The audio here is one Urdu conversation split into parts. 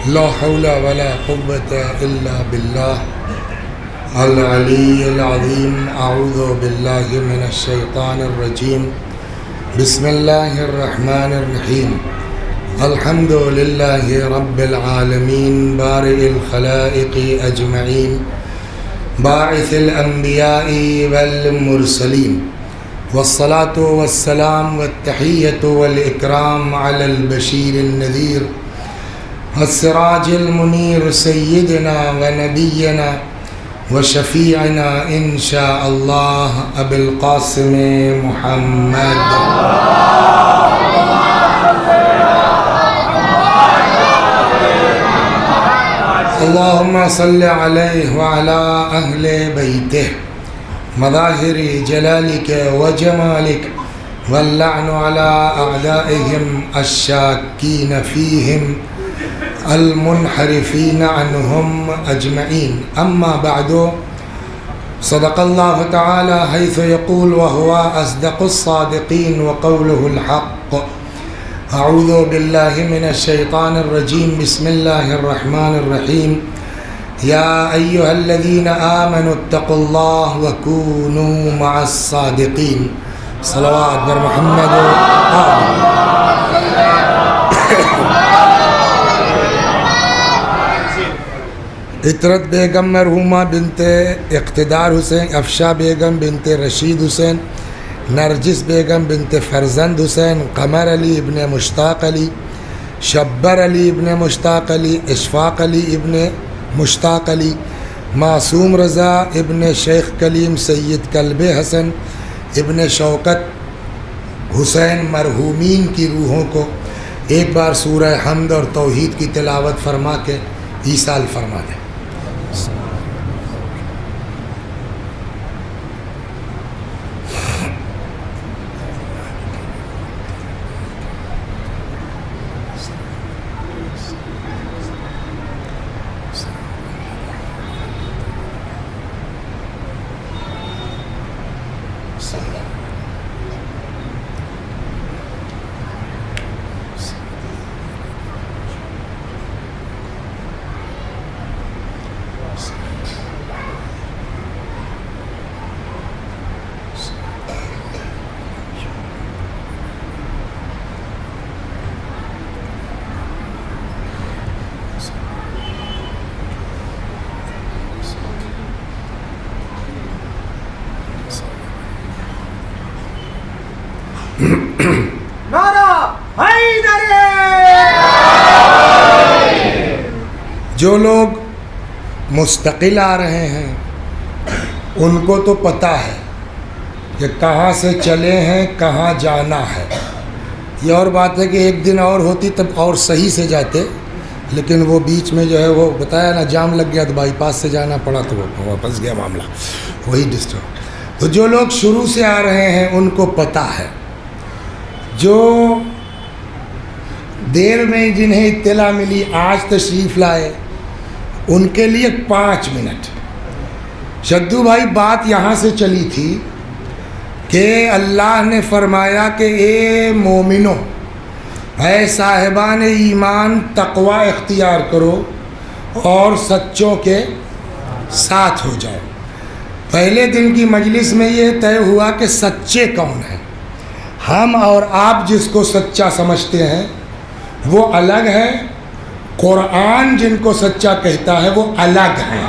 لا حول ولا قوة إلا بالله العلي العظيم. أعوذ بالله من الشيطان الرجيم. بسم الله الرحمن الرحيم. الحمد لله رب العالمين بارئ الخلائق أجمعين باعث الأنبياء والمرسلين والصلاة والسلام والتحية والإكرام على البشير النذير السراج المنير سيدنا ونبينا وشفيعنا إن شاء الله أبي القاسم محمد. اللهم صل عليه وعلى أهل بيته مظاهر جلالك وجمالك واللعن على أعدائهم الشاكين فيهم المنحرفين عنهم أجمعين. أما بعد، صدق الله تعالى حيث يقول وهو أصدق الصادقين وقوله الحق. أعوذ بالله من الشيطان الرجيم. بسم الله الرحمن الرحيم. يا أيها الذين آمنوا اتقوا الله وكونوا مع الصادقين. صلوات بر محمد عطرت بیگم مرحومہ بنت اقتدار حسین، افشا بیگم بنت رشید حسین، نرجس بیگم بنت فرزند حسین، قمر علی ابن مشتاق علی، شبر علی ابن مشتاق علی، اشفاق علی ابن مشتاق علی، معصوم رضا ابن شیخ کلیم سید کلب حسن ابن شوکت حسین مرحومین کی روحوں کو ایک بار سورہ حمد اور توحید کی تلاوت فرما کے ایصال فرما دیں. جو لوگ مستقل آ رہے ہیں ان کو تو پتہ ہے کہ کہاں سے چلے ہیں، کہاں جانا ہے. یہ اور بات ہے کہ ایک دن اور ہوتی تب اور صحیح سے جاتے، لیکن وہ بیچ میں جو ہے وہ بتایا نا جام لگ گیا تو بائی پاس سے جانا پڑا تو وہ واپس گیا معاملہ، وہی ڈسٹرب. تو جو لوگ شروع سے آ رہے ہیں ان کو پتہ ہے. جو دیر میں جنہیں اطلاع ملی آج تشریف لائے ان کے لیے 5 منٹ. شدو بھائی بات یہاں سے چلی تھی کہ اللہ نے فرمایا کہ اے مومنو، اے صاحبان ایمان، تقوی اختیار کرو اور سچوں کے ساتھ ہو جاؤ. پہلے دن کی مجلس میں یہ طے ہوا کہ سچے کون ہیں. ہم اور آپ جس کو سچا سمجھتے ہیں وہ الگ ہے، قرآن جن کو سچا کہتا ہے وہ الگ ہے.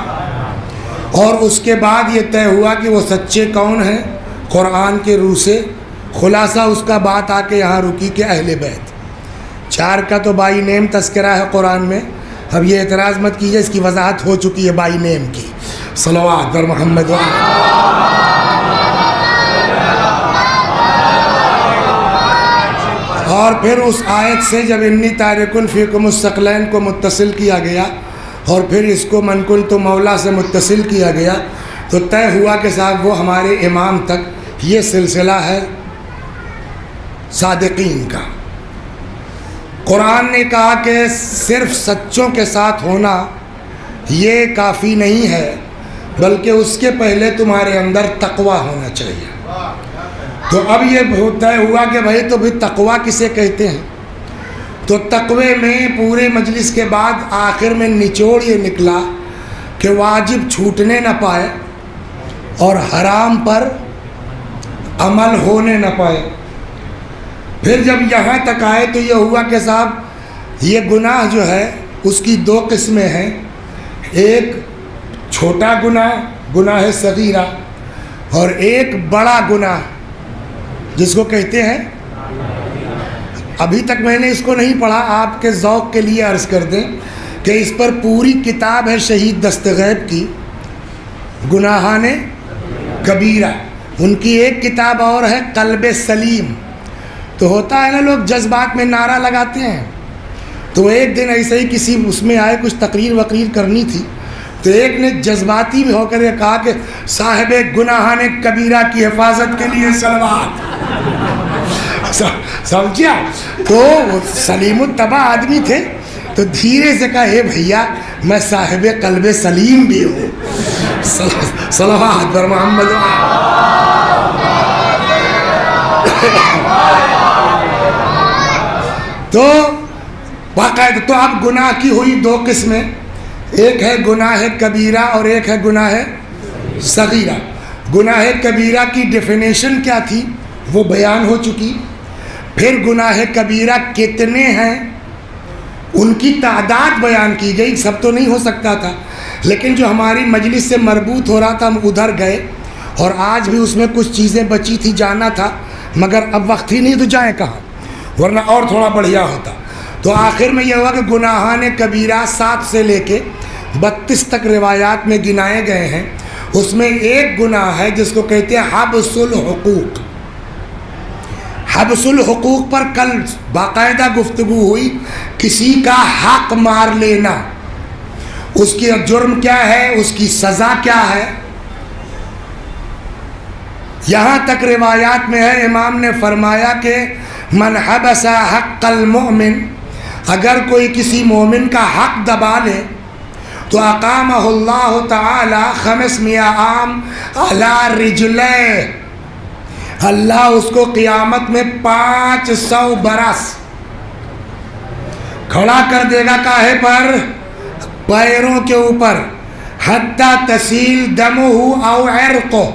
اور اس کے بعد یہ طے ہوا کہ وہ سچے کون ہیں قرآن کے روح سے. خلاصہ اس کا بات آ کے یہاں رکی کہ اہل بیت. 4 کا تو بائی نیم تذکرہ ہے قرآن میں. اب یہ اعتراض مت کیجیے، اس کی وضاحت ہو چکی ہے بائی نیم کی. صلوات بر محمد. اور پھر اس آیت سے جب انی تارکن فیکم الثقلین کو متصل کیا گیا اور پھر اس کو من کنت مولا سے متصل کیا گیا تو طے ہوا کہ صاحب وہ ہمارے امام تک یہ سلسلہ ہے صادقین کا. قرآن نے کہا کہ صرف سچوں کے ساتھ ہونا یہ کافی نہیں ہے، بلکہ اس کے پہلے تمہارے اندر تقوی ہونا چاہیے. تو اب یہ طے ہوا کہ بھائی تو بھی تقوی کسے کہتے ہیں؟ تو تقوی میں پورے مجلس کے بعد آخر میں نچوڑ یہ نکلا کہ واجب چھوٹنے نہ پائے اور حرام پر عمل ہونے نہ پائے۔ پھر جب یہاں تک آئے تو یہ ہوا کہ صاحب یہ گناہ جو ہے اس کی دو قسمیں ہیں، ایک چھوٹا گناہ، گناہ صغیرہ، اور ایک بڑا گناہ جس کو کہتے ہیں، ابھی تک میں نے اس کو نہیں پڑھا، آپ کے ذوق کے لیے عرض کر دیں کہ اس پر پوری کتاب ہے شہید دستغیب کی، گناہان کبیرہ۔ ان کی ایک کتاب اور ہے قلب سلیم۔ تو ہوتا ہے نا لوگ جذبات میں نعرہ لگاتے ہیں، تو ایک دن ایسے ہی کسی اس میں آئے کچھ تقریر وقریر کرنی تھی، تو ایک نے جذباتی میں ہو کر یہ کہا کہ صاحب گناہان کبیرہ کی حفاظت کے لیے صلوات۔ سمجھیا؟ تو سلیم الطبع آدمی تھے، تو دھیرے سے کہا اے بھیا میں صاحب قلب سلیم بھی ہوں، صلوات بر محمد۔ تو باقاعدہ تو اب گناہ کی ہوئی دو قسمیں، ایک ہے گناہ کبیرہ اور ایک ہے گناہ صغیرہ۔ گناہ کبیرہ کی ڈیفینیشن کیا تھی وہ بیان ہو چکی، پھر گناہ کبیرہ کتنے ہیں ان کی تعداد بیان کی گئی، سب تو نہیں ہو سکتا تھا، لیکن جو ہماری مجلس سے مربوط ہو رہا تھا ہم ادھر گئے، اور آج بھی اس میں کچھ چیزیں بچی تھی، جانا تھا مگر اب وقت ہی نہیں تو جائیں کہاں، ورنہ اور تھوڑا بڑھیا ہوتا۔ تو آخر میں یہ ہوا کہ گناہان کبیرہ 7 سے لے کے 32 تک روایات میں گنائے گئے ہیں، اس میں ایک گناہ ہے جس کو کہتے ہیں حبس الحقوق۔ حبس الحقوق پر کل باقاعدہ گفتگو ہوئی، کسی کا حق مار لینا، اس کی جرم کیا ہے، اس کی سزا کیا ہے۔ یہاں تک روایات میں ہے امام نے فرمایا کہ من حبس حق المؤمن، اگر کوئی کسی مومن کا حق دبا لے تو اقامہ اللہ تعالی 500 عام علی رجلے، اللہ اس کو قیامت میں 500 برس کھڑا کر دے گا، کاہے پر؟ پیروں کے اوپر، حتی تسیل دمہ او عرقہ،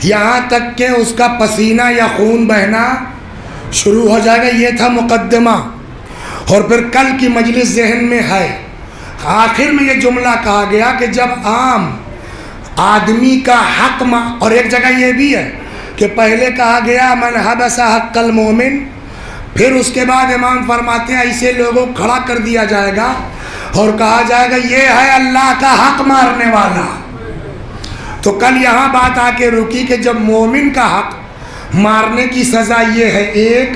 یہاں تک کہ اس کا پسینہ یا خون بہنا شروع ہو جائے گا۔ یہ تھا مقدمہ، اور پھر کل کی مجلس ذہن میں ہے، آخر میں یہ جملہ کہا گیا کہ جب عام آدمی کا حق اور ایک جگہ یہ بھی ہے کہ پہلے کہا گیا من حبس حق المومن، پھر اس کے بعد امام فرماتے ہیں ایسے لوگوں کو کھڑا کر دیا جائے گا اور کہا جائے گا یہ ہے اللہ کا حق مارنے والا۔ تو کل یہاں بات آ کے رکی کہ جب مومن کا حق مارنے کی سزا یہ ہے ایک،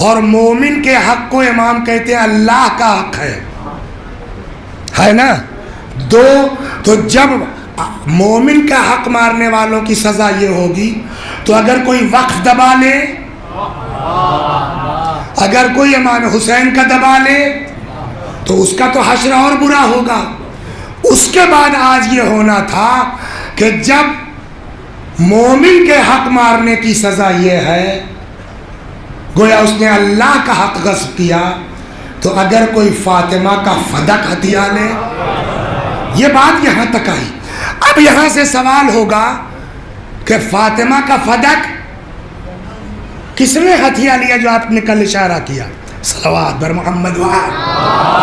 اور مومن کے حق کو امام کہتے ہیں اللہ کا حق ہے نا دو۔ تو جب مومن کا حق مارنے والوں کی سزا یہ ہوگی، تو اگر کوئی وقف دبا لے، اگر کوئی امام حسین کا دبا لے تو اس کا تو حشر اور برا ہوگا۔ اس کے بعد آج یہ ہونا تھا کہ جب مومن کے حق مارنے کی سزا یہ ہے، گویا اس نے اللہ کا حق غصب کیا، تو اگر کوئی فاطمہ کا فدق ہتھیا لے، یہ بات یہاں تک آئی۔ اب یہاں سے سوال ہوگا کہ فاطمہ کا فدق کس نے ہتھیا لیا جو آپ نے کل اشارہ کیا؟ صلوات بر محمد وآل،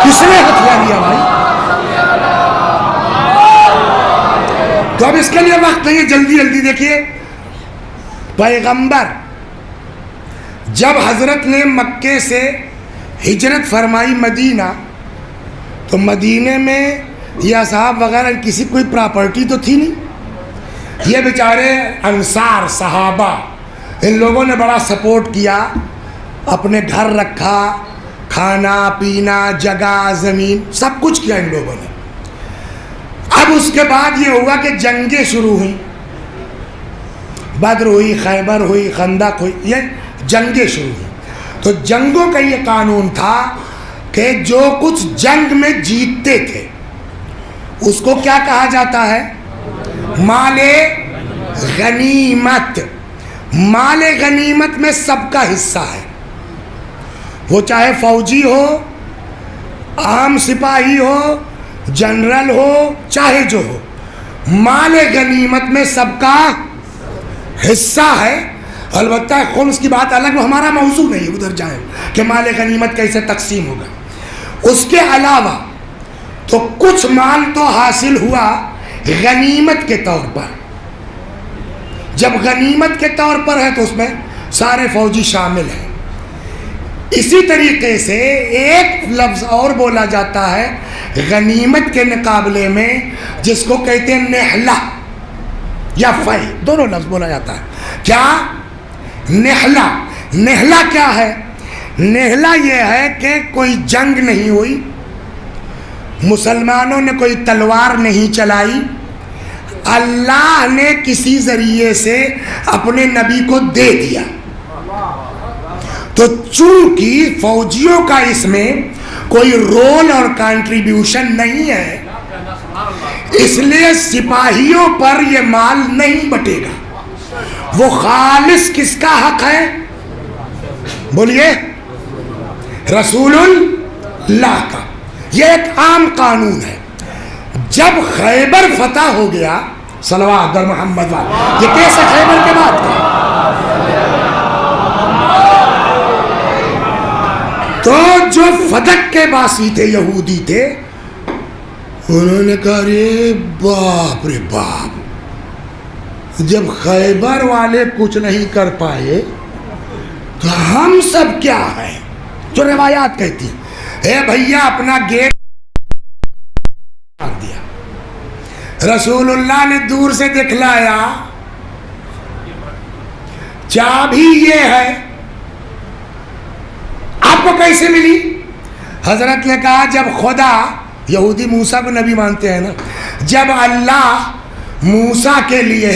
کس نے ہتھیا لیا بھائی؟ تو اب اس کے لیے وقت نہیں ہے، جلدی جلدی دیکھیے۔ پیغمبر جب حضرت نے مکے سے ہجرت فرمائی مدینہ، تو مدینے میں یہ اصحاب وغیرہ کسی کوئی پراپرٹی تو تھی نہیں، یہ بیچارے انصار صحابہ ان لوگوں نے بڑا سپورٹ کیا، اپنے گھر رکھا، کھانا پینا جگہ زمین سب کچھ کیا ان لوگوں نے۔ اب اس کے بعد یہ ہوا کہ جنگیں شروع ہوئیں، بدر ہوئی، خیبر ہوئی، خندق ہوئی، یہ جنگیں شروع ہوئیں۔ تو جنگوں کا یہ قانون تھا کہ جو کچھ جنگ میں جیتتے تھے اس کو کیا کہا جاتا ہے؟ مال غنیمت۔ مال غنیمت میں سب کا حصہ ہے، وہ چاہے فوجی ہو، عام سپاہی ہو، جنرل ہو، چاہے جو ہو، مال غنیمت میں سب کا حصہ ہے. البتہ خمس کی بات الگ، وہ ہمارا موضوع نہیں ہے، ادھر جائیں کہ مال غنیمت کیسے تقسیم ہوگا. اس کے علاوہ تو کچھ مال تو حاصل ہوا غنیمت کے طور پر. جب غنیمت کے طور پر ہے تو اس میں سارے فوجی شامل ہیں. اسی طریقے سے ایک لفظ اور بولا جاتا ہے غنیمت کے مقابلے میں، جس کو کہتے ہیں نحلہ یا فی، دونوں لفظ بولا جاتا ہے. کیا؟ نحلہ. نحلہ کیا ہے؟ نحلہ یہ ہے کہ کوئی جنگ نہیں ہوئی، مسلمانوں نے کوئی تلوار نہیں چلائی، اللہ نے کسی ذریعے سے اپنے نبی کو دے دیا. تو چونکہ فوجیوں کا اس میں کوئی رول اور کنٹریبیوشن نہیں ہے، اس لیے سپاہیوں پر یہ مال نہیں بٹے گا. وہ خالص کس کا حق ہے؟ بولیے، رسول اللہ کا. یہ ایک عام قانون ہے. جب خیبر فتح ہو گیا، صلوات بر محمد وال، یہ کیسے خیبر کے بعد کا، تو جو فتح کے باسی تھے، یہودی تھے، انہوں نے کہا رے باپ رے باپ، جب خیبر والے کچھ نہیں کر پائے تو ہم سب کیا ہیں؟ جو روایات کہتی ہیں، اے بھیا اپنا گیٹ مار دیا. رسول اللہ نے دور سے دکھلایا چابی یہ ہے. آپ کو کیسے ملی؟ حضرت نے کہا جب خدا، یہودی موسیٰ کو نبی مانتے ہیں نا، جب اللہ موسیٰ کے لیے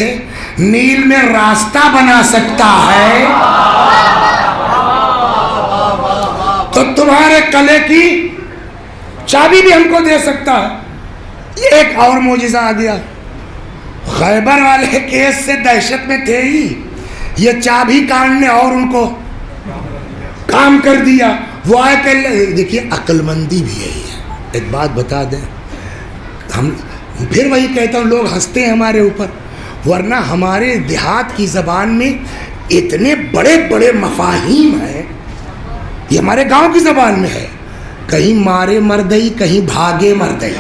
نیل میں راستہ بنا سکتا ہے تو تمہارے کلے کی چابی بھی ہم کو دے سکتا ہے. ایک اور معجزہ آ گیا. خیبر والے کیس سے دہشت میں تھے ہی، یہ چابی کاٹنے اور ان کو کام کر دیا. وہ آئے کہ دیکھیے عقل مندی بھی یہی ہے. ایک بات بتا دیں، ہم پھر وہی کہتا ہوں، لوگ ہنستے ہیں ہمارے اوپر، ورنہ ہمارے دیہات کی زبان میں اتنے بڑے بڑے مفاہیم ہیں. یہ ہمارے گاؤں کی زبان میں ہے. کہیں مارے مردئی، کہیں بھاگے مردئی،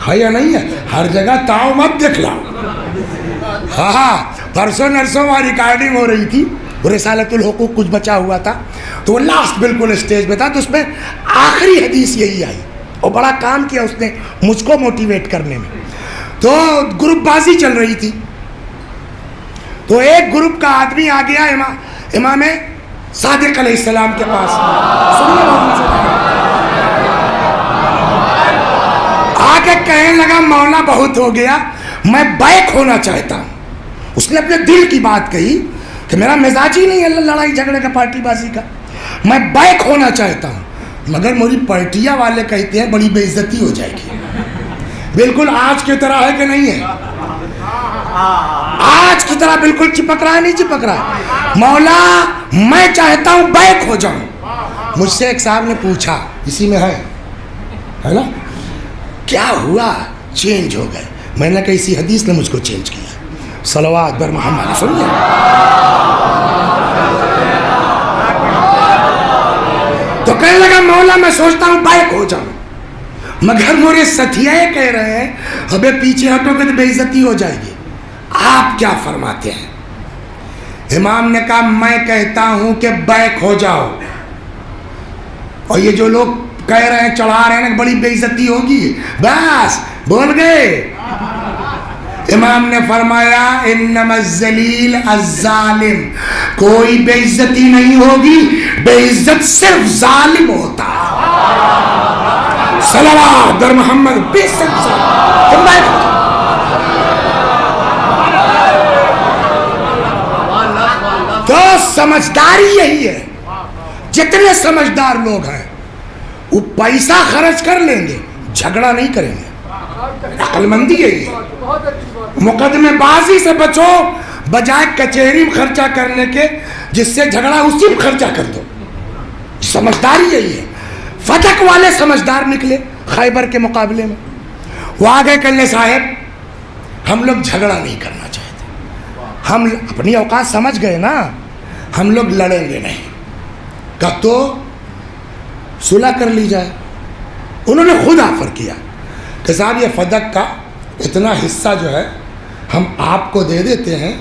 ہے یا نہیں ہے؟ ہر جگہ تاؤ مت دکھلاؤ. ہاں، پرسوں نرسوں وہاں ریکارڈنگ ہو رہی تھی، رسالت الحقوق کچھ بچا ہوا تھا، تو وہ لاسٹ بالکل اسٹیج پہ تھا، تو اس میں آخری حدیث یہی آئی، اور بڑا کام کیا اس نے مجھ کو موٹیویٹ کرنے میں. تو گروپ بازی چل رہی تھی، تو ایک گروپ کا آدمی آ گیا امام صادق علیہ السلام کے پاس، آ کے کہنے لگا مولا بہت ہو گیا، میں بیک ہونا چاہتا ہوں. اس نے اپنے دل کی بات کہی کہ میرا مزاج ہی نہیں ہے لڑائی جھگڑے کا، پارٹی بازی کا، میں بیک ہونا چاہتا ہوں، مگر میری پارٹیا والے کہتے ہیں بڑی بے عزتی ہو جائے گی. بالکل آج کی طرح ہے کہ نہیں ہے؟ آج کی طرح بالکل چپک رہا ہے، نہیں چپک رہا ہے؟ مولا میں چاہتا ہوں بیک ہو جاؤں. مجھ سے ایک صاحب نے پوچھا، اسی میں ہے نا، کیا ہوا؟ چینج ہو گئے. میں نے کہا اسی حدیث نے مجھ کو چینج کیا. صلوات بر محمد. سنیے، تو کہنے لگا مولا میں سوچتا ہوں بیک ہو جاؤں، مگر میرے ساتھیاں کہہ رہے ہیں ابے پیچھے ہٹو گے تو بے عزتی ہو جائے گی. آپ کیا فرماتے ہیں؟ امام نے کہا میں کہتا ہوں کہ بیک ہو جاؤ، اور یہ جو لوگ کہہ رہے ہیں چڑھا رہے ہیں بڑی بے عزتی ہوگی، بس بول گئے. امام نے فرمایا انما الذلیل الظالم، کوئی بے عزتی نہیں ہوگی، بے عزت صرف ظالم ہوتا ہے. صلوات در محمد. بے عزت تو سمجھداری یہی ہے. جتنے سمجھدار لوگ ہیں وہ پیسہ خرچ کر لیں گے، جھگڑا نہیں کریں گے. عقل مندی یہی ہے. مقدمے بازی سے بچو، بجائے کچہری میں خرچہ کرنے کے، جس سے جھگڑا اسی میں خرچہ کر دو. سمجھداری یہی ہے. فتق والے سمجھدار نکلے خیبر کے مقابلے میں. وہ آگے کہنے صاحب ہم لوگ جھگڑا نہیں کرنا چاہتے, ہم اپنی اوقات سمجھ گئے نا, ہم لوگ لڑیں گے نہیں. کہا تو صلح کر لی جائے. انہوں نے خود آفر کیا کہ صاحب یہ فدق کا اتنا حصہ جو ہے ہم آپ کو دے دیتے ہیں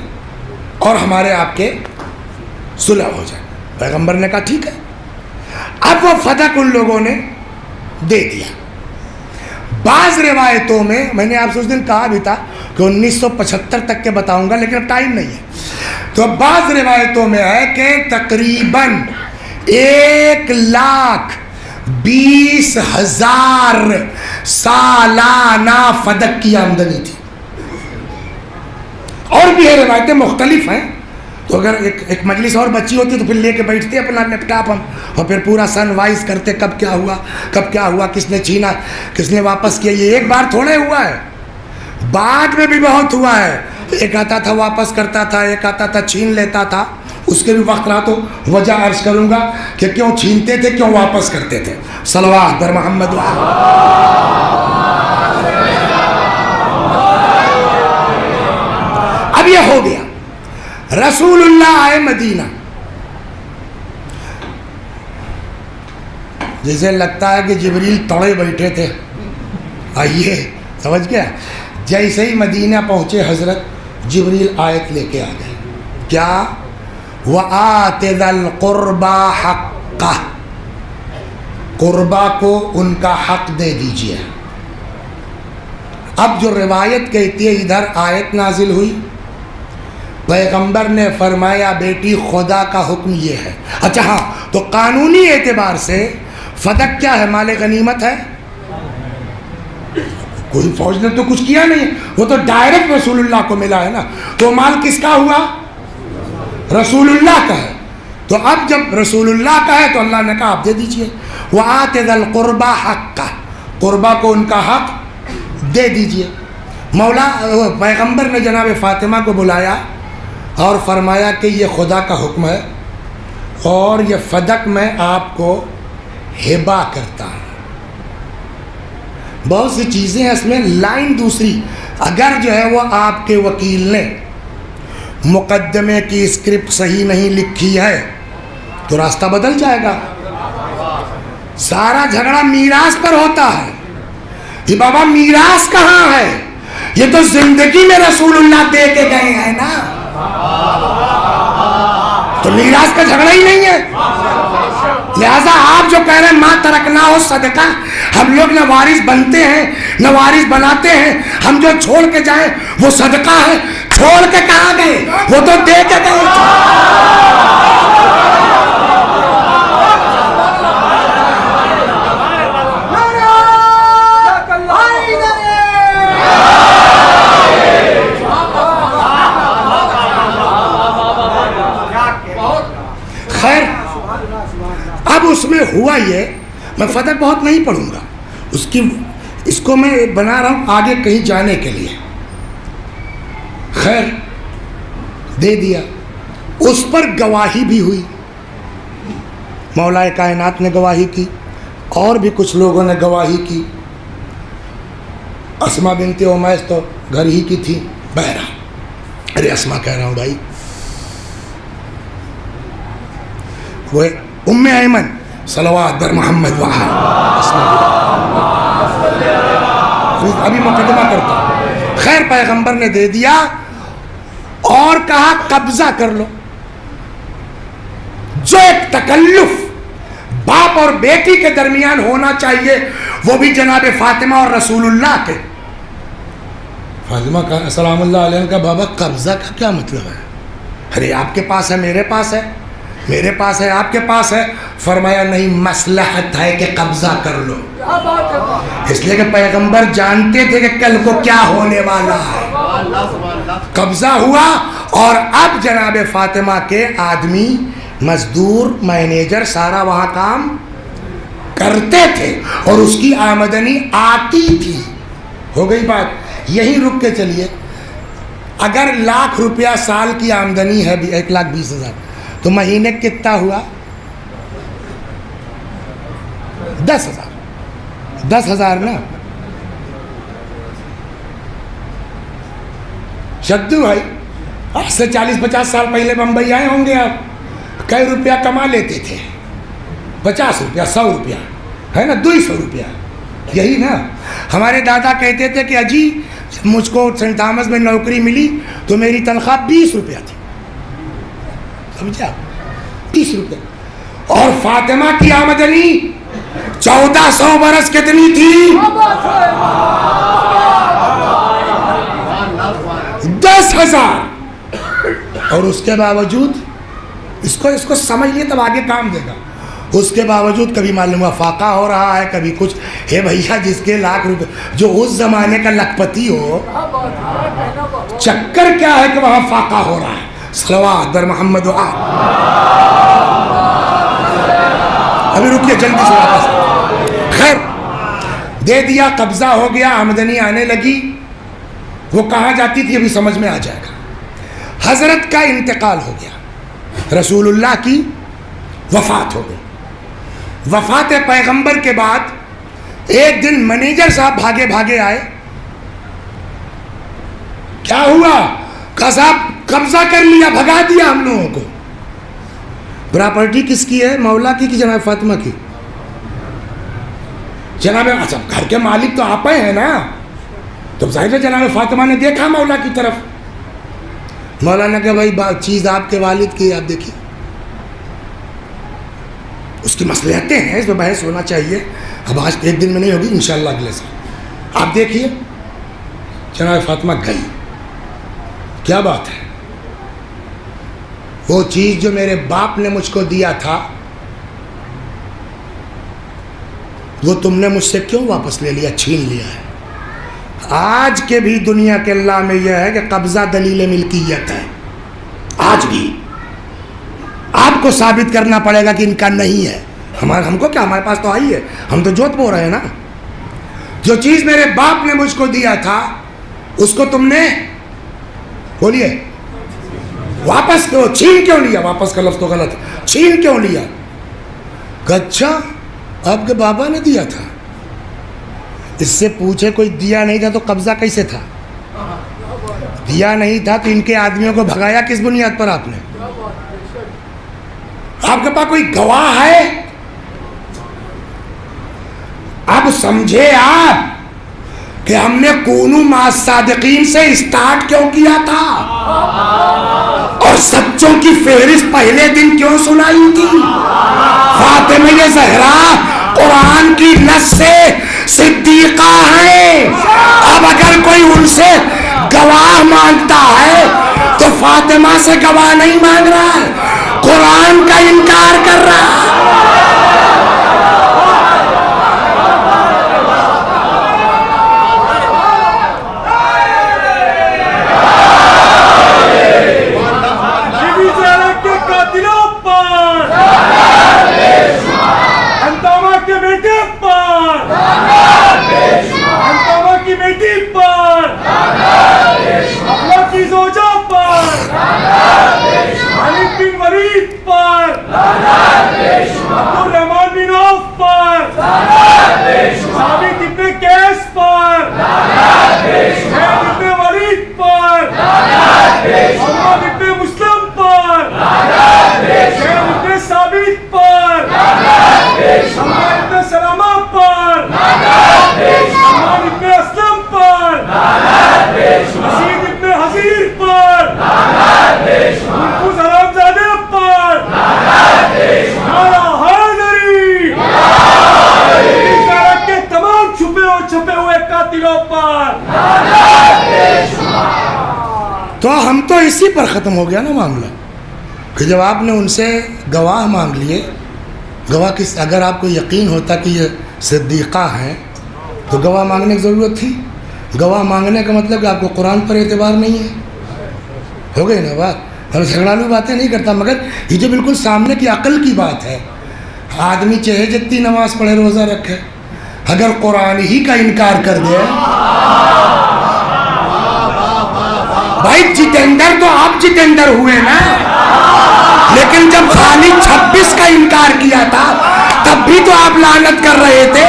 اور ہمارے آپ کے صلح ہو جائے. پیغمبر نے کہا ٹھیک ہے. اب وہ فدق ان لوگوں نے دے دیا. بعض روایتوں میں نے آپ سے اس دن کہا بھی تھا کہ 1975 تک کے بتاؤں گا, لیکن اب ٹائم نہیں ہے. تو بعض روایتوں میں ہے کہ تقریباً 1,20,000 سالانہ فدق کی آمدنی تھی. اور بھی یہ روایتیں مختلف ہیں, تو اگر ایک مجلس اور بچی ہوتی تو پھر لے کے بیٹھتے اپنا لیپ ٹاپ ہم, اور پھر پورا سن وائز کرتے کب کیا ہوا, کس نے چھینا, کس نے واپس کیا. یہ ایک بار تھوڑے ہوا ہے, بعد میں بھی بہت ہوا ہے. ایک آتا تھا واپس کرتا تھا, ایک آتا تھا چھین لیتا تھا. اس کے بھی وقت رہا تو وجہ عرض کروں گا کہ کیوں چھینتے تھے, کیوں واپس کرتے تھے. صلوات بر محمد. اب یہ ہو گیا. رسول اللہ آئے مدینہ, جیسے لگتا ہے کہ جبریل تڑے بیٹھے تھے, آئیے, سمجھ گیا. جیسے ہی مدینہ پہنچے حضرت جبریل آیت لے کے آ گئے. کیا؟ وَآتِ ذَا الْقُرْبَى حَقَّهُ, قربا کو ان کا حق دے دیجئے. اب جو روایت کہتی ہے ادھر آیت نازل ہوئی, پیغمبر نے فرمایا بیٹی خدا کا حکم یہ ہے. اچھا ہاں, تو قانونی اعتبار سے فدق کیا ہے؟ مال غنیمت ہے. کوئی فوج نے تو کچھ کیا نہیں, وہ تو ڈائریکٹ رسول اللہ کو ملا ہے نا. تو مال کس کا ہوا؟ رسول اللہ کا ہے. تو اب جب رسول اللہ کا ہے تو اللہ نے کہا آپ دے دیجئے. وَآتِ ذَا الْقُرْبَى حَقَّهُ, قربا کو ان کا حق دے دیجئے. پیغمبر نے جناب فاطمہ کو بلایا اور فرمایا کہ یہ خدا کا حکم ہے اور یہ فدق میں آپ کو ہبہ کرتا ہوں. بہت سی چیزیں ہیں اس میں, لائن دوسری. اگر جو ہے وہ آپ کے وکیل نے مقدمے کی اسکرپٹ صحیح نہیں لکھی ہے تو راستہ بدل جائے گا. سارا جھگڑا میراث پر ہوتا ہے. یہ بابا میراث کہاں ہے؟ یہ تو زندگی میں رسول اللہ دے کے گئے ہیں نا, تو میراث کا جھگڑا ہی نہیں ہے. لہذا آپ جو کہہ رہے ہیں ماں ترکنا ہو صدقہ, ہم لوگ نہ وارث بنتے ہیں نہ وارث بناتے ہیں. ہم جو چھوڑ کے جائیں وہ صدقہ ہے. چھوڑ کے کہاں گئے؟ وہ تو دے کے گئے. خیر, اب اس میں ہوا یہ, میں فدق بہت نہیں پڑھوں گا, اس کو میں بنا رہا ہوں آگے کہیں جانے کے لیے. خیر, دے دیا. اس پر گواہی بھی ہوئی, مولا کائنات نے گواہی کی اور بھی کچھ لوگوں نے گواہی کی. اسما بنت امیس تو گھر ہی کی تھی. بہرا, ارے اسما کہہ رہا ہوں بھائی, وہ ام ایمن, صلوات بر محمد وآل. ابھی مقدمہ کرتا ہوں. خیر, پیغمبر نے دے دیا اور کہا قبضہ کر لو. جو ایک تکلف باپ اور بیٹی کے درمیان ہونا چاہیے وہ بھی جناب فاطمہ اور رسول اللہ کے. فاطمہ کا سلام اللہ علیہ کا بابا قبضہ کا کیا مطلب ہے؟ ارے آپ کے پاس ہے, میرے پاس ہے, میرے پاس ہے, آپ کے پاس ہے. فرمایا نہیں, مصلحت ہے کہ قبضہ کر لو. اس لیے کہ پیغمبر جانتے تھے کہ کل کو کیا ہونے والا ہے. قبضہ ہوا اور اب جناب فاطمہ کے آدمی, مزدور, مینیجر سارا وہاں کام کرتے تھے اور اس کی آمدنی آتی تھی. ہو گئی بات. یہیں رک کے چلیے. اگر 1,00,000 روپیہ سال کی آمدنی ہے, 1,20,000, تو مہینے کتنا ہوا؟ 10,000 نا. شدو بھائی آج سے 40-50 سال پہلے بمبئی آئے ہوں گے آپ. کئی روپیہ کما لیتے تھے؟ 50 روپیہ، 100 روپیہ، ہے نا، 200 روپیہ. یہی نا. ہمارے دادا کہتے تھے کہ اجی مجھ کو سینٹ تھامس میں نوکری ملی تو میری تنخواہ 20 روپیہ تھی. سمجھے آپ؟ 20 روپیہ. اور فاطمہ کی آمدنی 1400 برس کتنی تھی؟ 10,000. اور اس کے باوجود اس کو سمجھ لیے تب آگے کام دے گا. اس کے باوجود کبھی معلوم ہوا فاقہ ہو رہا ہے، کبھی کچھ. ہے بھیا جس کے لاکھ روپے، جو اس زمانے کا لکھپتی ہو، چکر کیا ہے کہ وہاں فاقہ ہو رہا ہے. صلوات بر محمد و آل. ابھی رکیے جلدی سے واپس. خیر دے دیا، قبضہ ہو گیا، آمدنی آنے لگی. وہ کہاں جاتی تھی ابھی سمجھ میں آ جائے گا. حضرت کا انتقال ہو گیا، رسول اللہ کی وفات ہو گئی. وفات پیغمبر کے بعد ایک دن مینیجر صاحب بھاگے بھاگے آئے. کیا ہوا؟ کہا صاحب قبضہ کر لیا، بھگا دیا ہم لوگوں کو. پراپرٹی کس کی ہے؟ مولا کی کہ جناب فاطمہ کی؟ جناب اچھا گھر کے مالک تو آپ ہیں نا، تو ظاہر ہے جناب فاطمہ نے دیکھا مولا کی طرف. مولا نے کہا بھائی چیز آپ کے والد کی، آپ دیکھیے. اس کی مصلحتیں ہیں، اس میں بحث ہونا چاہیے. اب آج ایک دن میں نہیں ہوگی، انشاءاللہ اگلے سال. آپ دیکھیے جناب فاطمہ گئی. کیا بات ہے؟ وہ چیز جو میرے باپ نے مجھ کو دیا تھا وہ تم نے مجھ سے کیوں واپس لے لیا، چھین لیا ہے؟ آج کے بھی دنیا کے اللہ میں یہ ہے کہ قبضہ دلیل ملکیت ہے. آج بھی آپ کو ثابت کرنا پڑے گا کہ ان کا نہیں ہے. ہم کو کیا، ہمارے پاس تو آئی ہے، ہم تو جوت بو رہے ہیں نا. جو چیز میرے باپ نے مجھ کو دیا تھا اس کو تم نے بولیے واپس کیوں، چھین کیوں لیا؟ واپس کا لفظ تو غلط ہے، چھین کیوں لیا؟ اچھا آپ کے بابا نے دیا تھا. اس سے پوچھے کوئی دیا نہیں تھا تو قبضہ کیسے تھا؟ دیا نہیں تھا تو ان کے آدمیوں کو بھگایا کس بنیاد پر آپ نے؟ آپ کے پاس کوئی گواہ ہے؟ اب سمجھے آپ کہ ہم نے کونوا مع الصادقین سے اسٹارٹ کیوں کیا تھا اور سچوں کی فہرست پہلے دن کیوں سنائی تھی؟ فاطمہ زہرا قرآن کی نص سے صدیقہ ہے. اب اگر کوئی ان سے گواہ مانگتا ہے تو فاطمہ سے گواہ نہیں مانگ رہا ہے، قرآن کا انکار کر رہا ہے. تو ہم تو اسی پر ختم ہو گیا نا معاملہ کہ جب آپ نے ان سے گواہ مانگ لیے. گواہ کس؟ اگر آپ کو یقین ہوتا کہ یہ صدیقہ ہیں تو گواہ مانگنے کی ضرورت تھی. گواہ مانگنے کا مطلب کہ آپ کو قرآن پر اعتبار نہیں ہے. ہو گئی نا بات. ہم جھگڑالو باتیں نہیں کرتا، مگر یہ جو بالکل سامنے کی عقل کی بات ہے. آدمی چاہے جتنی نماز پڑھے، روزہ رکھے، اگر قرآن ہی کا انکار کر دے بھائی جتیندر تو آپ جتیندر ہوئے نا، لیکن جب خالد 26 کا انکار کیا تھا تب بھی تو آپ لعنت کر رہے تھے.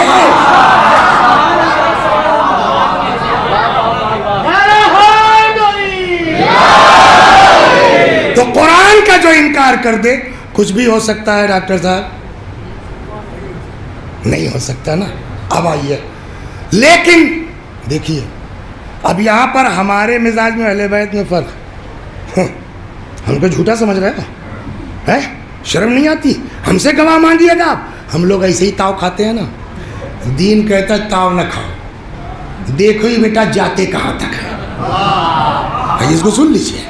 تو قرآن کا جو انکار کر دے کچھ بھی ہو سکتا ہے ڈاکٹر صاحب؟ نہیں ہو سکتا نا. اب آئیے، لیکن دیکھیے اب یہاں پر ہمارے مزاج میں اہل بیت میں فرق. ہم کو جھوٹا سمجھ رہے ہیں؟ شرم نہیں آتی؟ ہم سے گواہ مانگیے گا آپ. ہم لوگ ایسے ہی تاؤ کھاتے ہیں نا. دین کہتا ہے تاؤ نہ کھاؤ، دیکھو ہی بیٹا جاتے کہاں تک ہے. اس کو سن لیجیے.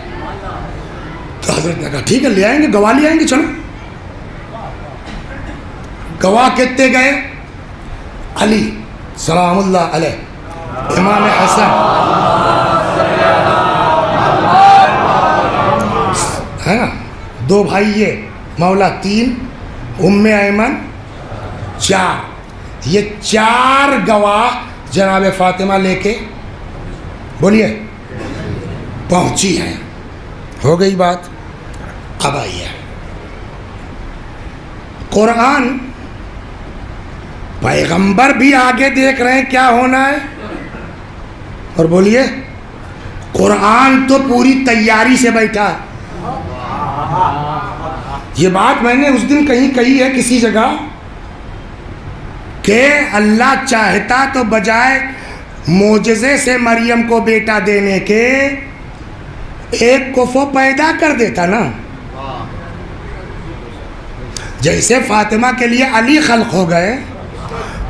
تو حضرت نے کہا ٹھیک ہے لے آئیں گے، گواہ لے آئیں گے. چلو گواہ کتنے گئے؟ علی سلام اللہ علیہ، امام حسن ہے نا، 2 بھائی یہ مولا 3، ام ایمن 4. یہ 4 گواہ جناب فاطمہ لے کے بولیے پہنچی ہیں. ہو گئی بات. اب آئیے قرآن، پیغمبر بھی آگے دیکھ رہے ہیں کیا ہونا ہے. اور بولیے قرآن تو پوری تیاری سے بیٹھا. یہ بات میں نے اس دن کہیں کہی ہے کسی جگہ کہ اللہ چاہتا تو بجائے معجزے سے مریم کو بیٹا دینے کے ایک کفو پیدا کر دیتا نا. جیسے فاطمہ کے لیے علی خلق ہو گئے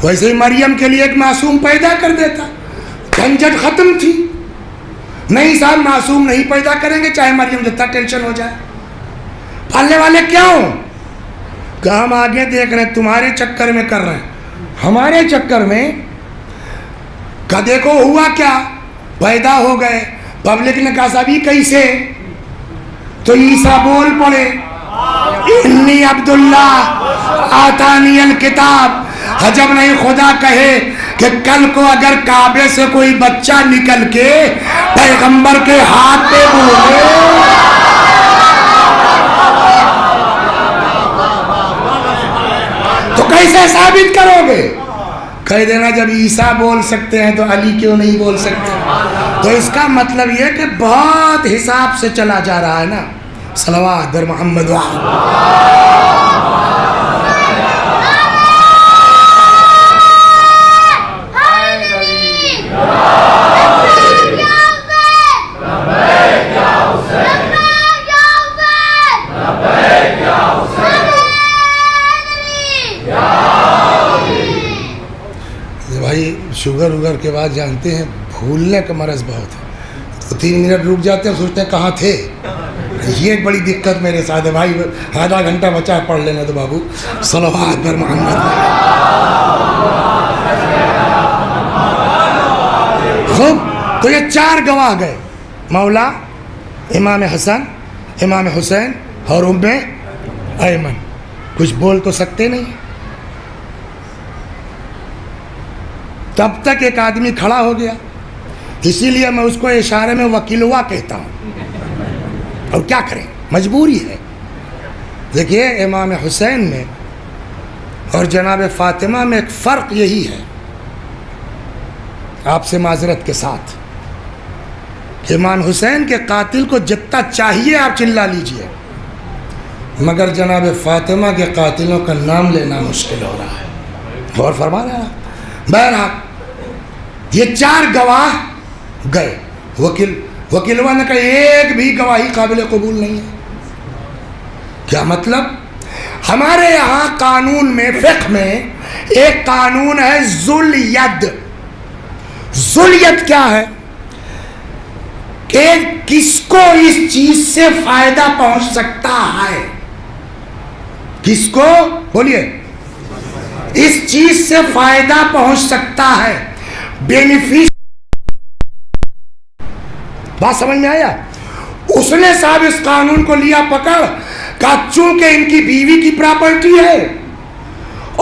ویسے ہی مریم کے لیے ایک معصوم پیدا کر دیتا. جھنجھٹ ختم تھی. نہیں صاحب معصوم نہیں پیدا کریں گے چاہے مریم جتنا ٹینشن ہو جائے. پالنے والے کیا ہوں کہ ہم آگے دیکھ رہے ہیں، تمہارے چکر میں کر رہے ہیں. ہمارے چکر میں کا دیکھو ہوا کیا، پیدا ہو گئے. پبلک نے کہا صاحب کیسے؟ تو عیسیٰ بول پڑے انی عبداللہ آتانی الکتاب. عجب نہیں خدا کہے کہ کل کو اگر کعبے سے کوئی بچہ نکل کے پیغمبر کے ہاتھ پہ بولے تو کیسے ثابت کرو گے؟ کہہ دینا جب عیسیٰ بول سکتے ہیں تو علی کیوں نہیں بول سکتے. تو اس کا مطلب یہ کہ بہت حساب سے چلا جا رہا ہے نا. صلوات بر محمد بھائی شوگر وگر کے بعد جانتے ہیں بھولنے کا مرض بہت ہے. تو 3 منٹ رک جاتے ہیں سوچتے ہیں کہاں تھے. یہ ایک بڑی دقت میرے ساتھ ہے بھائی. آدھا گھنٹہ بچا ہے پڑھ لینا تو بابو. صلوات پر محمد. خوب. تو یہ 4 گواہ گئے، مولا، امام حسن، امام حسین اور ام ایمن. کچھ بول تو سکتے نہیں. تب تک ایک آدمی کھڑا ہو گیا. اسی لیے میں اس کو اشارے میں وکیلوا کہتا ہوں. اور کیا کریں، مجبوری ہے. دیکھیے امام حسین میں اور جناب فاطمہ میں ایک فرق یہی ہے، آپ سے معذرت کے ساتھ، کہ امام حسین کے قاتل کو جتنا چاہیے آپ چلا لیجئے، مگر جناب فاطمہ کے قاتلوں کا نام لینا مشکل ہو رہا ہے. غور فرما رہا ہے. بہرحال یہ 4 گواہ گئے. وکیلوا نے کہا ایک بھی گواہی قابل قبول نہیں ہے. کیا مطلب؟ ہمارے یہاں قانون میں، فقہ میں ایک قانون ہے ذل ید. ذل ید کیا ہے؟ کہ کس کو اس چیز سے فائدہ پہنچ سکتا ہے. کس کو؟ بولیے. اس چیز سے فائدہ پہنچ سکتا ہے، بینیفٹ. بات سمجھ میں آیا؟ اس نے صاحب اس قانون کو لیا پکڑ، کہا چونکہ ان کی بیوی کی پراپرٹی ہے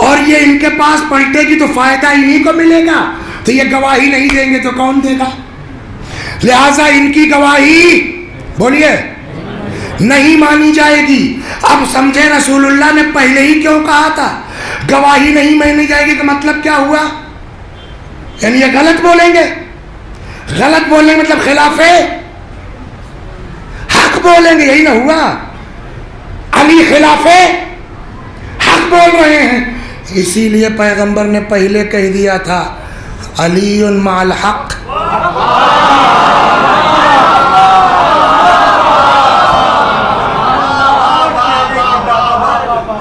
اور یہ ان کے پاس پلٹے گی تو فائدہ انہی کو ملے گا، تو یہ گواہی نہیں دیں گے تو کون دے گا؟ لہذا ان کی گواہی بولیے نہیں مانی جائے گی۔ اب سمجھے رسول اللہ نے پہلے ہی کیوں کہا تھا گواہی نہیں مانی جائے گی، کہ مطلب کیا ہوا؟ یعنی یہ غلط بولیں گے، غلط بولیں گے مطلب خلاف حق بولیں گے، یہی نہ ہوا؟ علی خلاف حق بول رہے ہیں، اسی لیے پیغمبر نے پہلے کہہ دیا تھا علی مع الحق،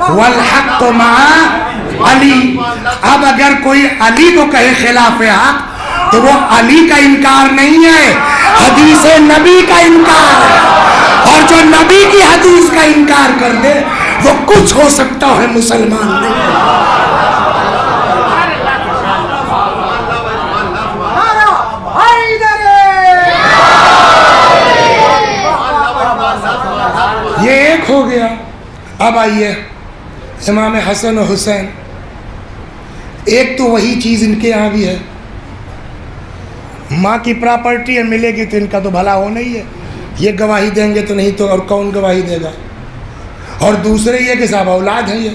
والحق مع علی۔ اب اگر کوئی علی کو کہے خلاف حق تو وہ علی کا انکار نہیں ہے، حدیث نبی کا انکار ہے، اور جو نبی کی حدیث کا انکار کر دے وہ کچھ ہو سکتا ہے، مسلمان نہیں۔ یہ ایک ہو گیا۔ اب آئیے امام حسن و حسین، ایک تو وہی چیز ان کے یہاں بھی ہے، ماں کی پراپرٹی ہے، ملے گی تو ان کا تو بھلا ہونا ہی ہے، یہ گواہی دیں گے تو نہیں تو اور کون گواہی دے گا؟ اور دوسرے یہ کہ صاحب اولاد ہیں، یہ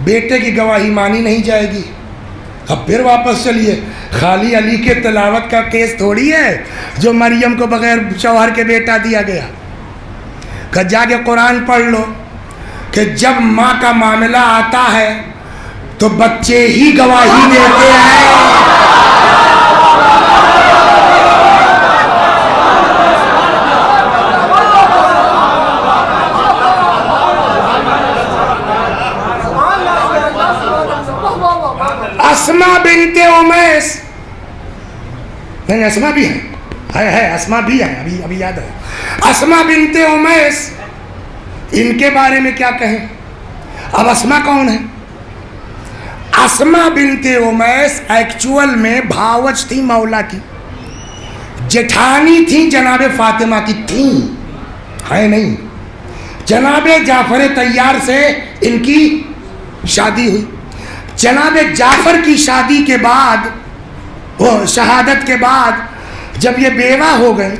بیٹے کی گواہی مانی نہیں جائے گی۔ اب پھر واپس چلیے، خالی علی کے تلاوت کا کیس تھوڑی ہے جو مریم کو بغیر شوہر کے بیٹا دیا گیا، کہ جا کے قرآن پڑھ لو کہ جب ماں کا معاملہ آتا ہے تو بچے ہی گواہی دیتے ہیں۔ اسما بنت امیس، نہیں اسما بھی ہے اسما بھی ہے، ابھی یاد ہے، اسما بنت امیس، ان کے بارے میں کیا کہیں؟ اب اسما کون ہے؟ اسما بنت امیس ایکچول میں بھاوج تھی مولا کی، جٹھانی تھی جناب فاطمہ کی، تھی ہے نہیں، جناب جعفر طیار سے ان کی شادی ہوئی۔ جناب جعفر کی شادی کے بعد، وہ شہادت کے بعد جب یہ بیوہ ہو گئے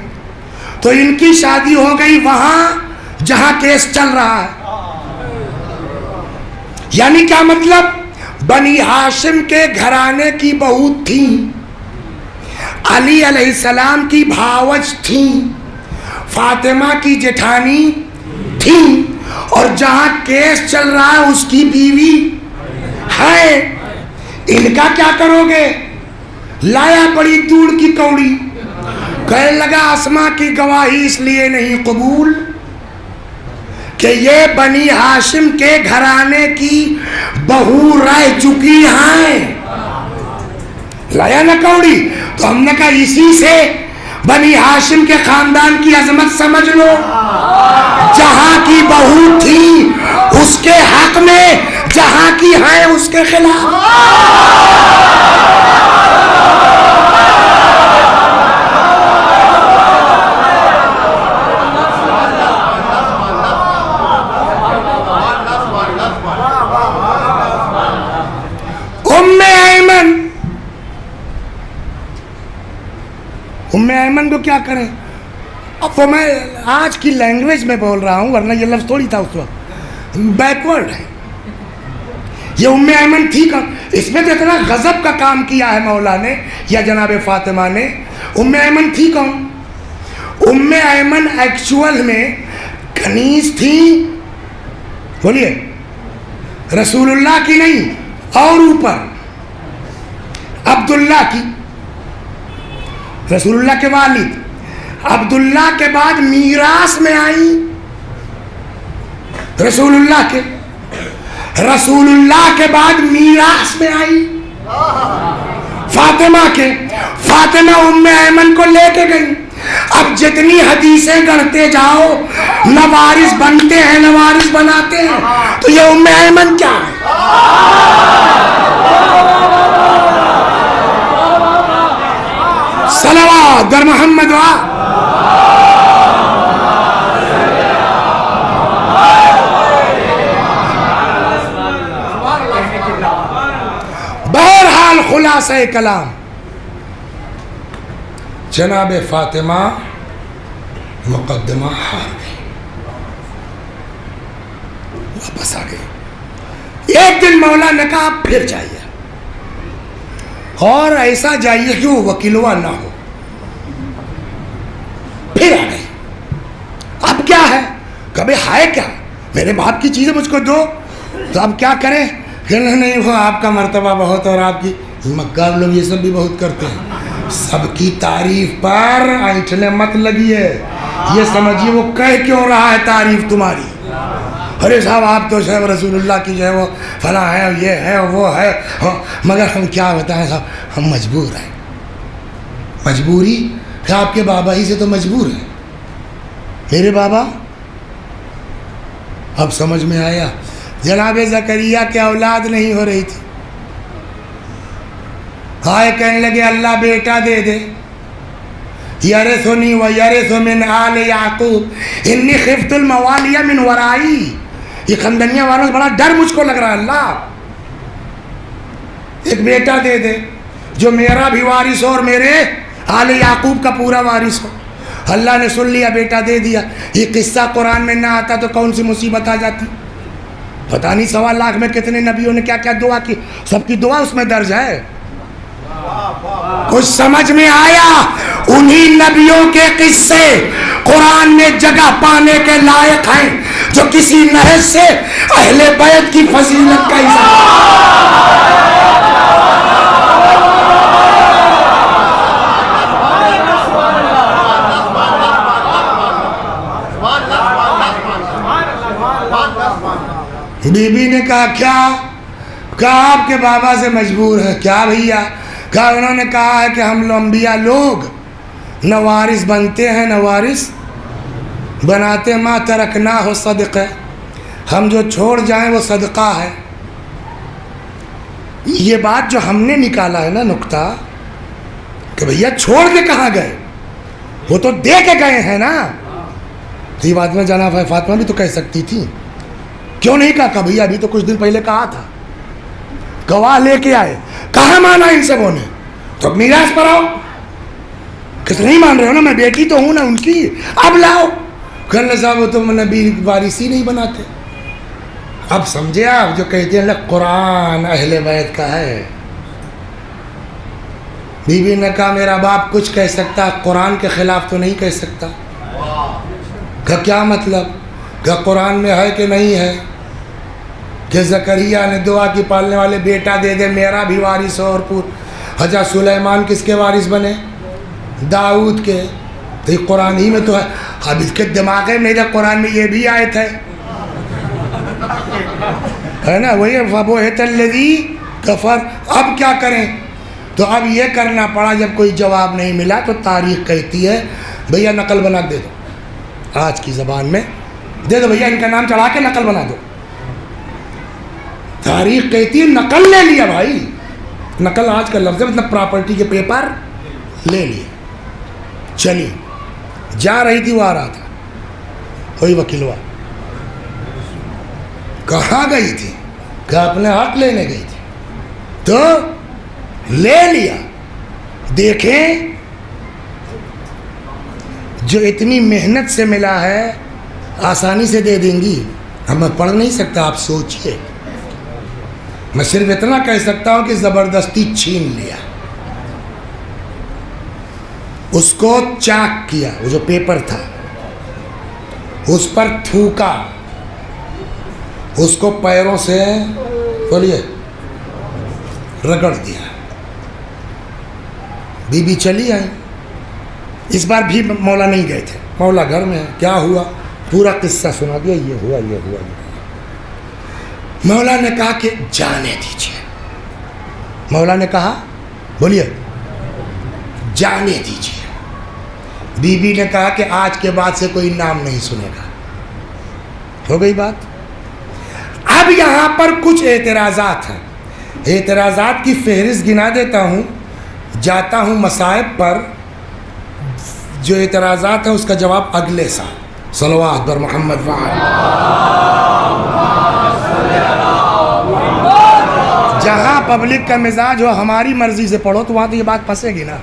تو ان کی شادی ہو گئی وہاں جہاں کیس چل رہا ہے۔ یعنی کیا مطلب؟ بنی ہاشم کے گھرانے کی بہو تھی، علی علیہ السلام کی بھاوج تھی، فاطمہ کی جٹھانی تھی، اور جہاں کیس چل رہا ہے اس کی بیوی ہے۔ ان کا کیا کرو گے؟ لایا بڑی دور کی کوڑی، کہنے لگا اسما کی گواہی اس لیے نہیں قبول کہ یہ بنی ہاشم کے گھرانے کی بہو رہ چکی ہیں۔ لایا نہ کوڑی، تو ہم نے کہا اسی سے بنی ہاشم کے خاندان کی عظمت سمجھ لو، جہاں کی بہو تھی اس کے حق میں، جہاں کی ہے اس کے خلاف۔ ام ایمن کو کیا کریں؟ اب تو میں آج کی لینگویج میں بول رہا ہوں، ورنہ یہ لفظ تھوڑی تھا اس وقت، بیکورڈ ہے۔ یہ ام ایمن تھی کون؟ اس میں تو اتنا غضب کا کام کیا ہے مولا نے یا جناب فاطمہ نے۔ ام ایمن تھی کون؟ ام ایمن ایکچول میں کنیز تھی، بولیے، رسول اللہ کی نہیں، اور اوپر عبداللہ کی، رسول اللہ کے والد۔ عبداللہ کے بعد میراث میں آئی رسول اللہ کے، رسول اللہ کے بعد میراث میں آئی فاطمہ کے، فاطمہ ام ایمن کو لے کے گئی۔ اب جتنی حدیثیں گڑھتے جاؤ، نوارث بنتے ہیں، نوارث بناتے ہیں، تو یہ ام ایمن کیا ہے؟ صلوات در محمد وا۔ بہرحال خلاصہ کلام، جناب فاطمہ مقدمہ ہار گئی، واپس آ گئی۔ ایک دن مولا نے کہا آپ پھر جائیے، اور ایسا جائیے کہ وہ وکیلوا نہ ہو۔ پھر آ گئی، اب کیا ہے؟ کبھی ہائے کیا، میرے باپ کی چیزیں مجھ کو دو، تو اب کیا کریں؟ کہ نہیں وہ آپ کا مرتبہ بہت، اور آپ کی مکہ لوگ یہ سب بھی بہت کرتے ہیں، سب کی تعریف پر اینٹھنے مت لگیے، یہ سمجھیے وہ کہہ کیوں رہا ہے تعریف تمہاری۔ ارے صاحب آپ تو جو ہے رسول اللہ کی جو ہے وہ فلاں ہے، یہ ہے وہ ہے، مگر ہم کیا بتائیں صاحب، ہم مجبور ہیں۔ مجبوری کہ آپ کے بابا ہی سے تو مجبور ہیں، میرے بابا۔ اب سمجھ میں آیا، جناب زکریا کے اولاد نہیں ہو رہی تھی، ہائے کہنے لگے اللہ بیٹا دے دے، یرثنی و یرث من آل یعقوب انی خفت الموالی من ورائی۔ یہ خندنیا والوں سے بڑا ڈر مجھ کو لگ رہا ہے، اللہ ایک بیٹا دے دے جو میرا بھی وارث ہو اور میرے آل یعقوب کا پورا وارث ہو۔ اللہ نے سن لیا، بیٹا دے دیا۔ یہ قصہ قرآن میں نہ آتا تو کون سی مصیبت آ جاتی، پتہ نہیں 1.25 لاکھ میں کتنے نبیوں نے کیا کیا دعا کی، سب کی دعا اس میں درج ہے۔ کچھ سمجھ میں آیا؟ انہی نبیوں کے قصے قرآن میں جگہ پانے کے لائق ہیں جو کسی نہج سے اہل بیت کی فضیلت کا اظہار۔ بی بی نے کہا کیا؟ کہا آپ کے بابا سے مجبور ہے۔ کیا بھیا؟ کہا انہوں نے کہا ہے کہ ہم لوگ انبیاء لوگ نہ وارث بنتے ہیں نہ وارث بناتے، ما ترکنا ہو صدقہ، ہم جو چھوڑ جائیں وہ صدقہ ہے۔ یہ بات جو ہم نے نکالا ہے نا نقطہ، کہ بھیا چھوڑ کے کہاں گئے، وہ تو دے کے گئے ہیں نا۔ تو یہ بات میں جناب فاطمہ بھی تو کہہ سکتی تھی، کیوں نہیں کہا؟ بھیا ابھی تو کچھ دن پہلے کہا تھا، گواہ لے کے آئے، کہاں مانا ان سبوں نے؟ تو اب میراث پر آؤ، کس نہیں مان رہے ہو نا، میں بیٹی تو ہوں نا ان کی، اب لاؤ۔ کہنے صاحب وہ تو نبی وارث ہی نہیں بناتے۔ اب سمجھے آپ جو کہتے ہیں قرآن اہل بیت کا ہے۔ بی بی نے کہا میرا باپ کچھ کہہ سکتا، قرآن کے خلاف تو نہیں کہہ سکتا۔ کہ کیا مطلب؟ کہ قرآن میں ہے کہ نہیں ہے کہ زکریا نے دعا کی پالنے والے بیٹا دے دے میرا بھی وارث ہو، اور حضرت سلیمان کس کے وارث بنے؟ داؤد کے۔ تو یہ قرآن ہی میں تو ہے۔ اب اس کے دماغ میں میرے قرآن میں یہ بھی آیت ہے نا، وہی فَبُہِتَ الَّذِي كَفَرَ۔ اب کیا کریں؟ تو اب یہ کرنا پڑا، جب کوئی جواب نہیں ملا تو تاریخ کہتی ہے بھیا نقل بنا دے دو، آج کی زبان میں دے دو بھیا، ان کا نام چڑھا کے نقل بنا دو۔ تاریخ کہتی ہے نقل لے لیا بھائی، نقل آج کا لفظ ہے، مطلب پراپرٹی کے پیپر لے لیے۔ چلی جا رہی تھی، وہ آ رہا تھا، کوئی وکیلوا کہاں گئی تھی؟ کہ اپنے حق لینے گئی تھی، تو لے لیا۔ دیکھیں جو اتنی محنت سے ملا ہے آسانی سے دے دیں گی؟ ہم میں پڑھ نہیں سکتا، آپ سوچئے۔ میں صرف اتنا کہہ سکتا ہوں کہ زبردستی چھین لیا، اس کو چاک کیا، وہ جو پیپر تھا اس پر تھوکا، اس کو پیروں سے بولیے رگڑ دیا۔ بی بی چلی آئی۔ اس بار بھی مولا نہیں گئے تھے، مولا گھر میں ہے۔ کیا ہوا؟ پورا قصہ سنا دیا، یہ ہوا یہ ہوا یہ۔ مولا نے کہا کہ جانے دیجیے، مولا نے کہا بولیے جانے دیجیے۔ بی بی نے کہا کہ آج کے بعد سے کوئی نام نہیں سنے گا۔ ہو گئی بات۔ اب یہاں پر کچھ اعتراضات ہیں، اعتراضات کی فہرست گنا دیتا ہوں، جاتا ہوں مصائب پر۔ جو اعتراضات ہیں اس کا جواب اگلے سال۔ صلوات بر محمد وعلی۔ جہاں پبلک کا مزاج ہو ہماری مرضی سے پڑھو تو وہاں تو یہ بات پھنسے گی نا۔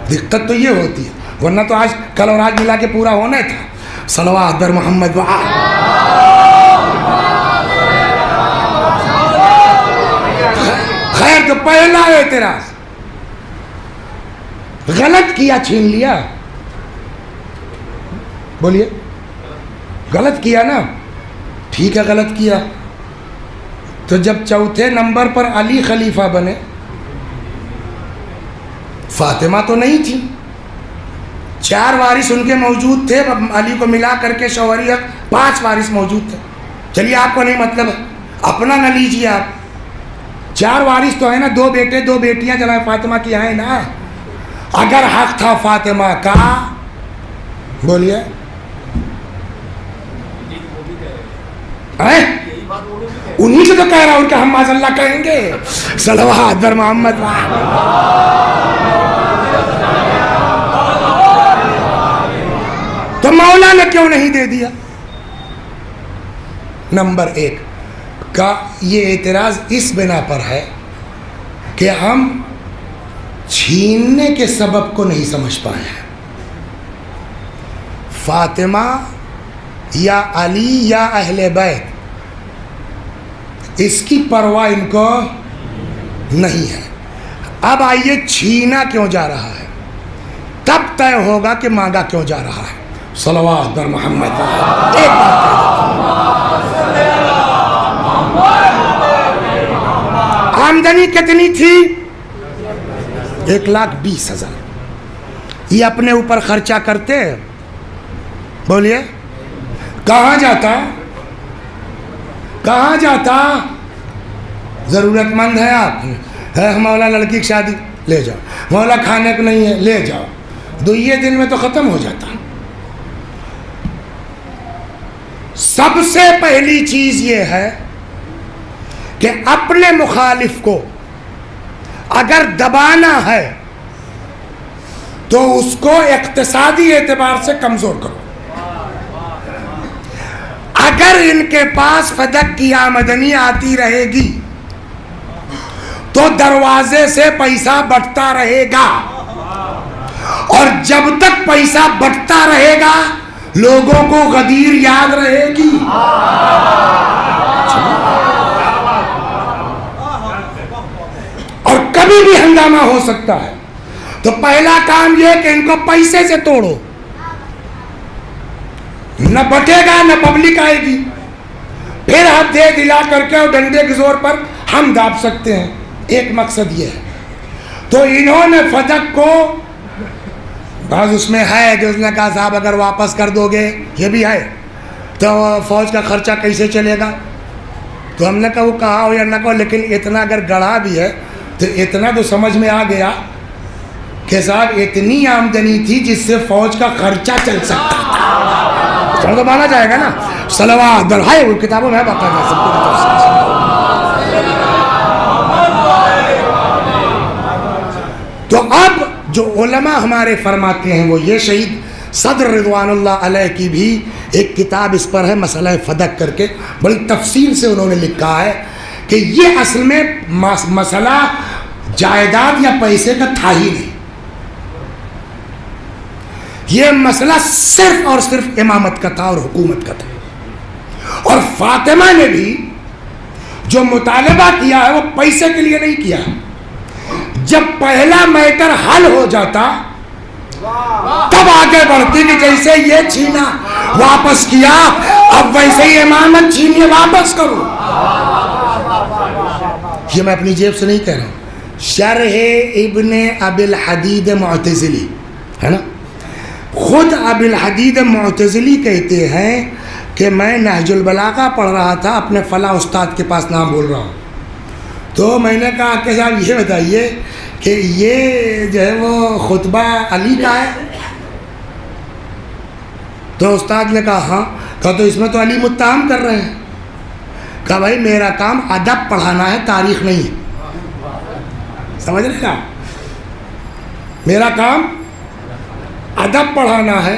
دقت تو یہ ہوتی ہے، ورنہ تو آج کل اور آج ملا کے پورا ہونا تھا. صلوات بر محمد خیر. تو پہلا اعتراض، غلط کیا چھین لیا. بولیے غلط کیا نا، ٹھیک ہے غلط کیا. تو جب چوتھے نمبر پر علی خلیفہ بنے، فاطمہ تو نہیں تھی، 4 وارث ان کے موجود تھے، علی کو ملا کر کے شوہریت 5 وارث موجود تھے. چلیے آپ کو نہیں مطلب ہے، اپنا نہ لیجیے آپ. 4 وارث تو ہے نا، 2 بیٹے 2 بیٹیاں جناب فاطمہ کی ہیں نا. اگر حق تھا فاطمہ کا، بولیے انہیں سے تو کہہ رہا ہوں کہ ہم معاذ اللہ کہیں گے. صلوات بر محمد. تو مولا نے کیوں نہیں دے دیا؟ نمبر 1 کا یہ اعتراض اس بنا پر ہے کہ ہم چھیننے کے سبب کو نہیں سمجھ پائے ہیں. فاطمہ یا علی یا اہل بیت، اس کی پرواہ ان کو نہیں ہے. اب آئیے چھینا کیوں جا رہا ہے، تب طے ہوگا کہ مانگا کیوں جا رہا ہے. صلوات بر محمد. ایک بات، آمدنی کتنی تھی؟ 1,20,000. یہ اپنے اوپر خرچہ کرتے، بولیے کہاں جاتا؟ کہاں جاتا؟ ضرورت مند ہے آپ ہے، مولا لڑکی کی شادی لے جاؤ، مولا کھانے کو نہیں ہے لے جاؤ، 2 دن میں تو ختم ہو جاتا. سب سے پہلی چیز یہ ہے کہ اپنے مخالف کو اگر دبانا ہے تو اس کو اقتصادی اعتبار سے کمزور کرو. اگر ان کے پاس فدق کی آمدنی آتی رہے گی تو دروازے سے پیسہ بٹتا رہے گا، اور جب تک پیسہ بٹتا رہے گا لوگوں کو غدیر یاد رہے گی. اور کبھی بھی ہنگامہ ہو سکتا ہے. تو پہلا کام یہ کہ ان کو پیسے سے توڑو، نہ بٹے گا نہ پبلک آئے گی. پھر ہاتھ دے دلا کر کے اور ڈنڈے کے زور پر ہم داب سکتے ہیں. ایک مقصد یہ ہے. تو انہوں نے فدق کو، بعض اس میں ہے کہ اس نے کہا صاحب اگر واپس کر دو گے، یہ بھی ہے، تو فوج کا خرچہ کیسے چلے گا؟ تو ہم نے کہا وہ کہا ہو یا نہ کہو، لیکن اتنا اگر گڑھا بھی ہے تو اتنا تو سمجھ میں آ گیا کہ صاحب اتنی آمدنی تھی جس سے فوج کا خرچہ چل سکتا تھا. چلو تو مانا جائے گا نا. صلوات در ہے وہ کتابوں میں باقاعدہ سب کو. تو اب جو علماء ہمارے فرماتے ہیں وہ یہ، شہید صدر رضوان اللہ علیہ کی بھی ایک کتاب اس پر ہے، مسئلہ فدق کر کے بڑی تفصیل سے انہوں نے لکھا ہے کہ یہ اصل میں مسئلہ جائیداد یا پیسے کا تھا ہی نہیں. یہ مسئلہ صرف اور صرف امامت کا تھا اور حکومت کا تھا. اور فاطمہ نے بھی جو مطالبہ کیا ہے وہ پیسے کے لیے نہیں کیا. جب پہلا میٹر حل ہو جاتا تب آگے بڑھتی کہ جیسے یہ چھینا واپس کیا، اب ویسے ہی امامت چھینیے واپس کرو. یہ میں اپنی جیب سے نہیں کہہ رہا ہوں، شرح ابن ابی الحدید معتزلی ہے نا، خود ابی الحدید معتزلی کہتے ہیں کہ میں نہج البلاغہ پڑھ رہا تھا، اپنے فلاں استاد کے پاس نام بول رہا ہوں، تو میں نے کہا کہ صاحب یہ بتائیے کہ یہ جو ہے وہ خطبہ علی کا ہے؟ تو استاد نے کہا ہاں. کہا تو اس میں تو علی متہم کر رہے ہیں. کہا بھائی میرا کام ادب پڑھانا ہے، تاریخ نہیں. سمجھ رہے نا، میرا کام ادب پڑھانا ہے.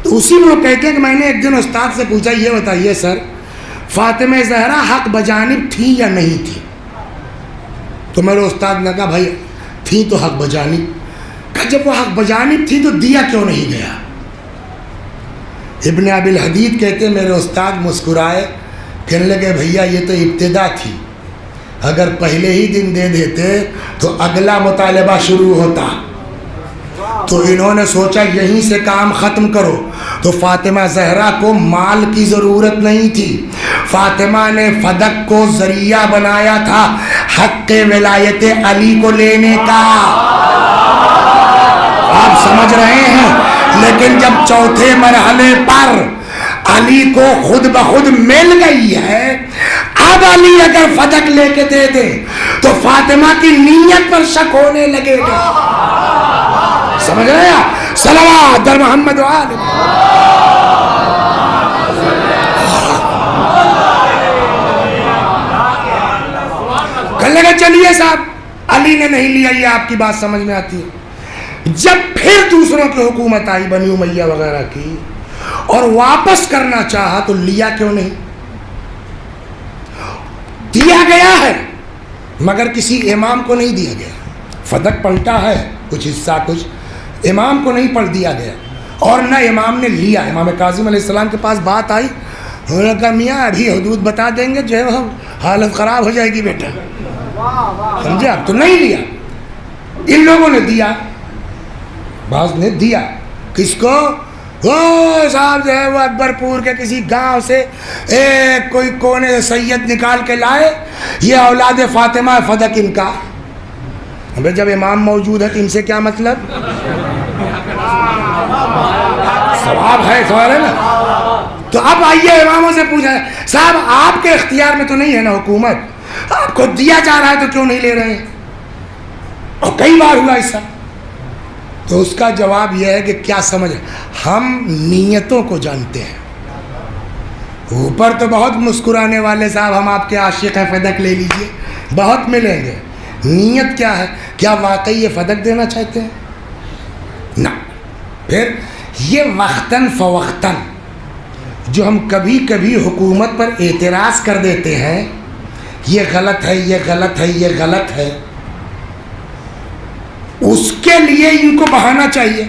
تو اسی میں وہ کہتے ہیں کہ میں نے ایک دن استاد سے پوچھا یہ بتائیے سر فاطمہ زہرا حق بجانب تھی یا نہیں تھی؟ تو میرے استاد نے کہا بھائی تھی تو حق بجانب. جب وہ حق بجانب تھی تو دیا کیوں نہیں گیا؟ ابن ابی الحدید کہتے ہیں میرے استاد مسکرائے، کہنے لگے بھیا یہ تو ابتدا تھی، اگر پہلے ہی دن دے دیتے تو اگلا مطالبہ شروع ہوتا، تو انہوں نے سوچا یہیں سے کام ختم کرو۔ تو فاطمہ زہرا کو مال کی ضرورت نہیں تھی، فاطمہ نے فدق کو ذریعہ بنایا تھا حق ولایت علی کو لینے کا۔ آپ سمجھ رہے ہیں؟ لیکن جب چوتھے مرحلے پر علی کو خود بخود مل گئی ہے، اب علی اگر فدق لے کے دے دے تو فاطمہ کی نیت پر شک ہونے لگے گا۔ سمجھ رہے ہیں؟ صلوات در محمد و آل کہنے لگے چلیے صاحب، علی نے نہیں لیا، یہ آپ کی بات سمجھ میں آتی ہے۔ جب پھر دوسروں کی حکومت آئی بنی امیہ وغیرہ کی اور واپس کرنا چاہا تو لیا کیوں نہیں؟ دیا گیا ہے مگر کسی امام کو نہیں دیا گیا، فدق پلٹا ہے کچھ حصہ، کچھ امام کو نہیں پلٹ دیا گیا، اور نہ امام نے لیا۔ امام کاظم علیہ السلام کے پاس بات آئی، انہوں نے کہا میاں ابھی حدود بتا دیں گے جو ہے وہ حالت خراب ہو جائے گی بیٹا، سمجھے آپ؟ تو نہیں لیا، ان لوگوں نے دیا، بعض نے دیا۔ کس کو؟ وہ صاحب جو ہے وہ اکبر پور کے کسی گاؤں سے ایک کوئی کونے سے سید نکال کے لائے، یہ اولاد فاطمہ فدق ان کا۔ جب امام موجود ہے تو ان سے کیا مطلب؟ ثواب ہے، سوال ہے نا۔ تو اب آئیے اماموں سے پوچھا ہے صاحب آپ کے اختیار میں تو نہیں ہے نا حکومت، آپ کو دیا جا رہا ہے تو کیوں نہیں لے رہے ہیں؟ اور کئی بار ہوا ایسا۔ تو اس کا جواب یہ ہے کہ کیا سمجھ، ہم نیتوں کو جانتے ہیں۔ اوپر تو بہت مسکرانے والے صاحب ہم آپ کے عاشق ہیں فدق لے لیجئے، بہت ملیں گے، نیت کیا ہے؟ کیا واقعی یہ فدق دینا چاہتے ہیں؟ نہ۔ پھر یہ وقتاً فوقتاً جو ہم کبھی کبھی حکومت پر اعتراض کر دیتے ہیں، یہ غلط ہے، یہ غلط ہے، یہ غلط ہے، اس کے لیے ان کو بہانا چاہیے۔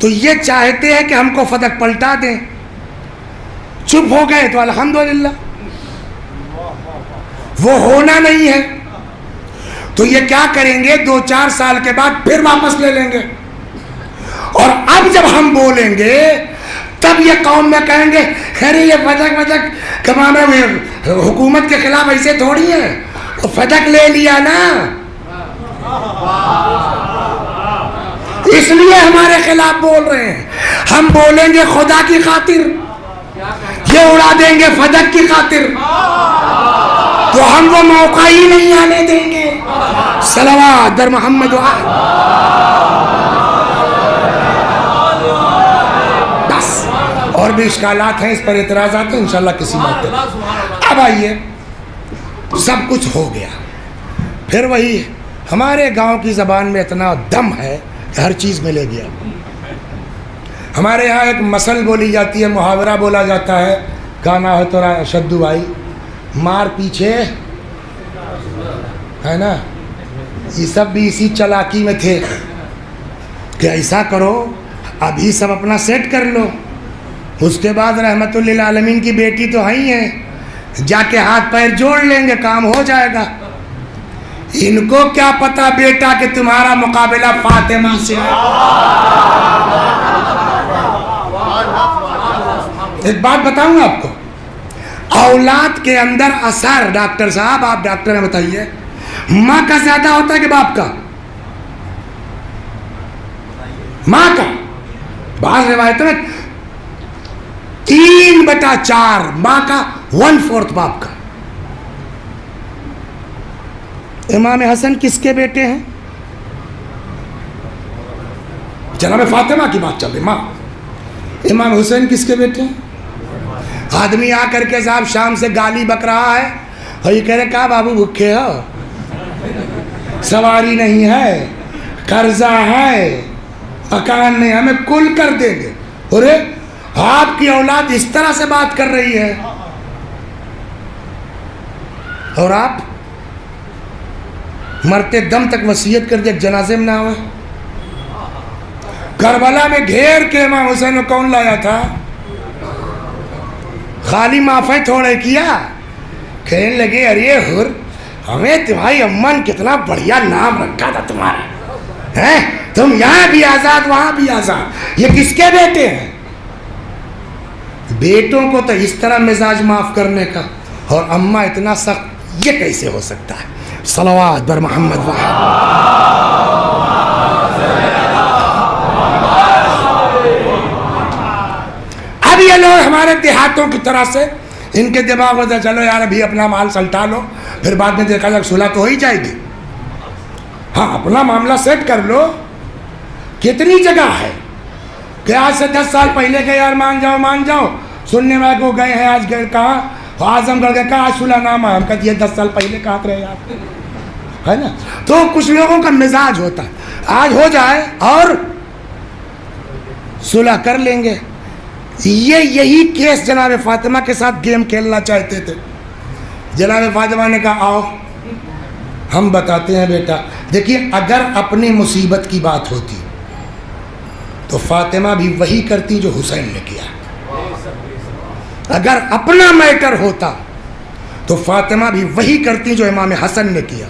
تو یہ چاہتے ہیں کہ ہم کو فدق پلٹا دیں، چپ ہو گئے تو الحمدللہ، وہ ہونا نہیں ہے تو یہ کیا کریں گے؟ 2-4 سال کے بعد پھر واپس لے لیں گے، اور اب جب ہم بولیں گے تب یہ قوم میں کہیں گے ارے یہ فدق کمانے ہوئے حکومت کے خلاف ایسے تھوڑی ہے، فدق لے لیا نا، اس لیے ہمارے خلاف بول رہے ہیں۔ ہم بولیں گے خدا کی خاطر، یہ اڑا دیں گے فدق کی خاطر، تو ہم وہ موقع ہی نہیں آنے دیں گے۔ صلوات در محمد و آل۔ بس اور بھی اشکالات ہیں، اس پر اعتراضات ہیں انشاءاللہ کسی موقع پر۔ اب آئیے، سب کچھ ہو گیا، پھر وہی ہمارے گاؤں کی زبان میں اتنا دم ہے کہ ہر چیز ملے گی۔ ہمارے یہاں ایک مثل بولی جاتی ہے، محاورہ بولا جاتا ہے، گانا ہے تو شدو بھائی، مار پیچھے ہے نا، یہ سب بھی اسی چلاکی میں تھے کہ ایسا کرو ابھی سب اپنا سیٹ کر لو، اس کے بعد رحمت للعالمین کی بیٹی تو ہی ہے، جا کے ہاتھ پیر جوڑ لیں گے، کام ہو جائے گا۔ ان کو کیا پتا بیٹا کہ تمہارا مقابلہ فاطمہ سے ہے۔ ایک بات بتاؤں آپ کو، اولاد کے اندر اثر، ڈاکٹر صاحب آپ ڈاکٹر ہیں بتائیے، ماں کا زیادہ ہوتا ہے کہ باپ کا؟ ماں کا۔ بعض روایتوں میں 3/4 ماں کا، 1/4 باپ کا۔ امام حسن کس کے بیٹے ہیں؟ جناب فاطمہ کی بات چل رہی، ماں۔ امام حسین کس کے بیٹے ہیں؟ آدمی آ کر کے صاحب شام سے گالی بک رہا ہے اور یہ کہہ رہے کہا بابو بھوکے ہو، سواری نہیں ہے، قرضہ ہے، مکان نہیں، ہمیں کل کر دیں گے۔ ارے آپ کی اولاد اس طرح سے بات کر رہی ہے، اور آپ مرتے دم تک وصیت کر دیا جنازے میں نہ ہوئے. کربلا میں گھیر کے امام حسین کو کون لایا تھا؟ خالی معافی تھوڑے کیا. کہنے لگے ارے حر ہمیں تمہاری اماں نے کتنا بڑھیا نام رکھا تھا تمہارا، ہیں تم یہاں بھی آزاد وہاں بھی آزاد. یہ کس کے بیٹے ہیں؟ بیٹوں کو تو اس طرح مزاج معاف کرنے کا، اور اماں اتنا سخت، یہ کیسے ہو سکتا ہے؟ صلوات بر محمد وحید. اب یہ لوگ ہمارے دیہاتوں کی طرح سے ان کے دماغ میں چلو یار ابھی اپنا مال سلٹا لو، پھر بعد میں دیکھا جائے صلح تو ہو ہی جائے گی. ہاں اپنا معاملہ سیٹ کر لو. کتنی جگہ ہے کہ آج سے 10 سال پہلے کہ یار مان جاؤ سننے والے کو گئے ہیں، آج گئے کہاں اعظم گڑھ گئے، کہا آج صلح نامہ، ہم کہتے ہیں 10 سال پہلے کہاں رہے یار، ہے نا. تو کچھ لوگوں کا مزاج ہوتا ہے آج ہو جائے اور صلح کر لیں گے. یہی کیس جناب فاطمہ کے ساتھ گیم کھیلنا چاہتے تھے. جناب فاطمہ نے کہا آؤ ہم بتاتے ہیں بیٹا. دیکھیے اگر اپنی مصیبت کی بات ہوتی تو فاطمہ بھی وہی کرتی جو حسین نے کیا. اگر اپنا میٹر ہوتا تو فاطمہ بھی وہی کرتی جو امام حسن نے کیا.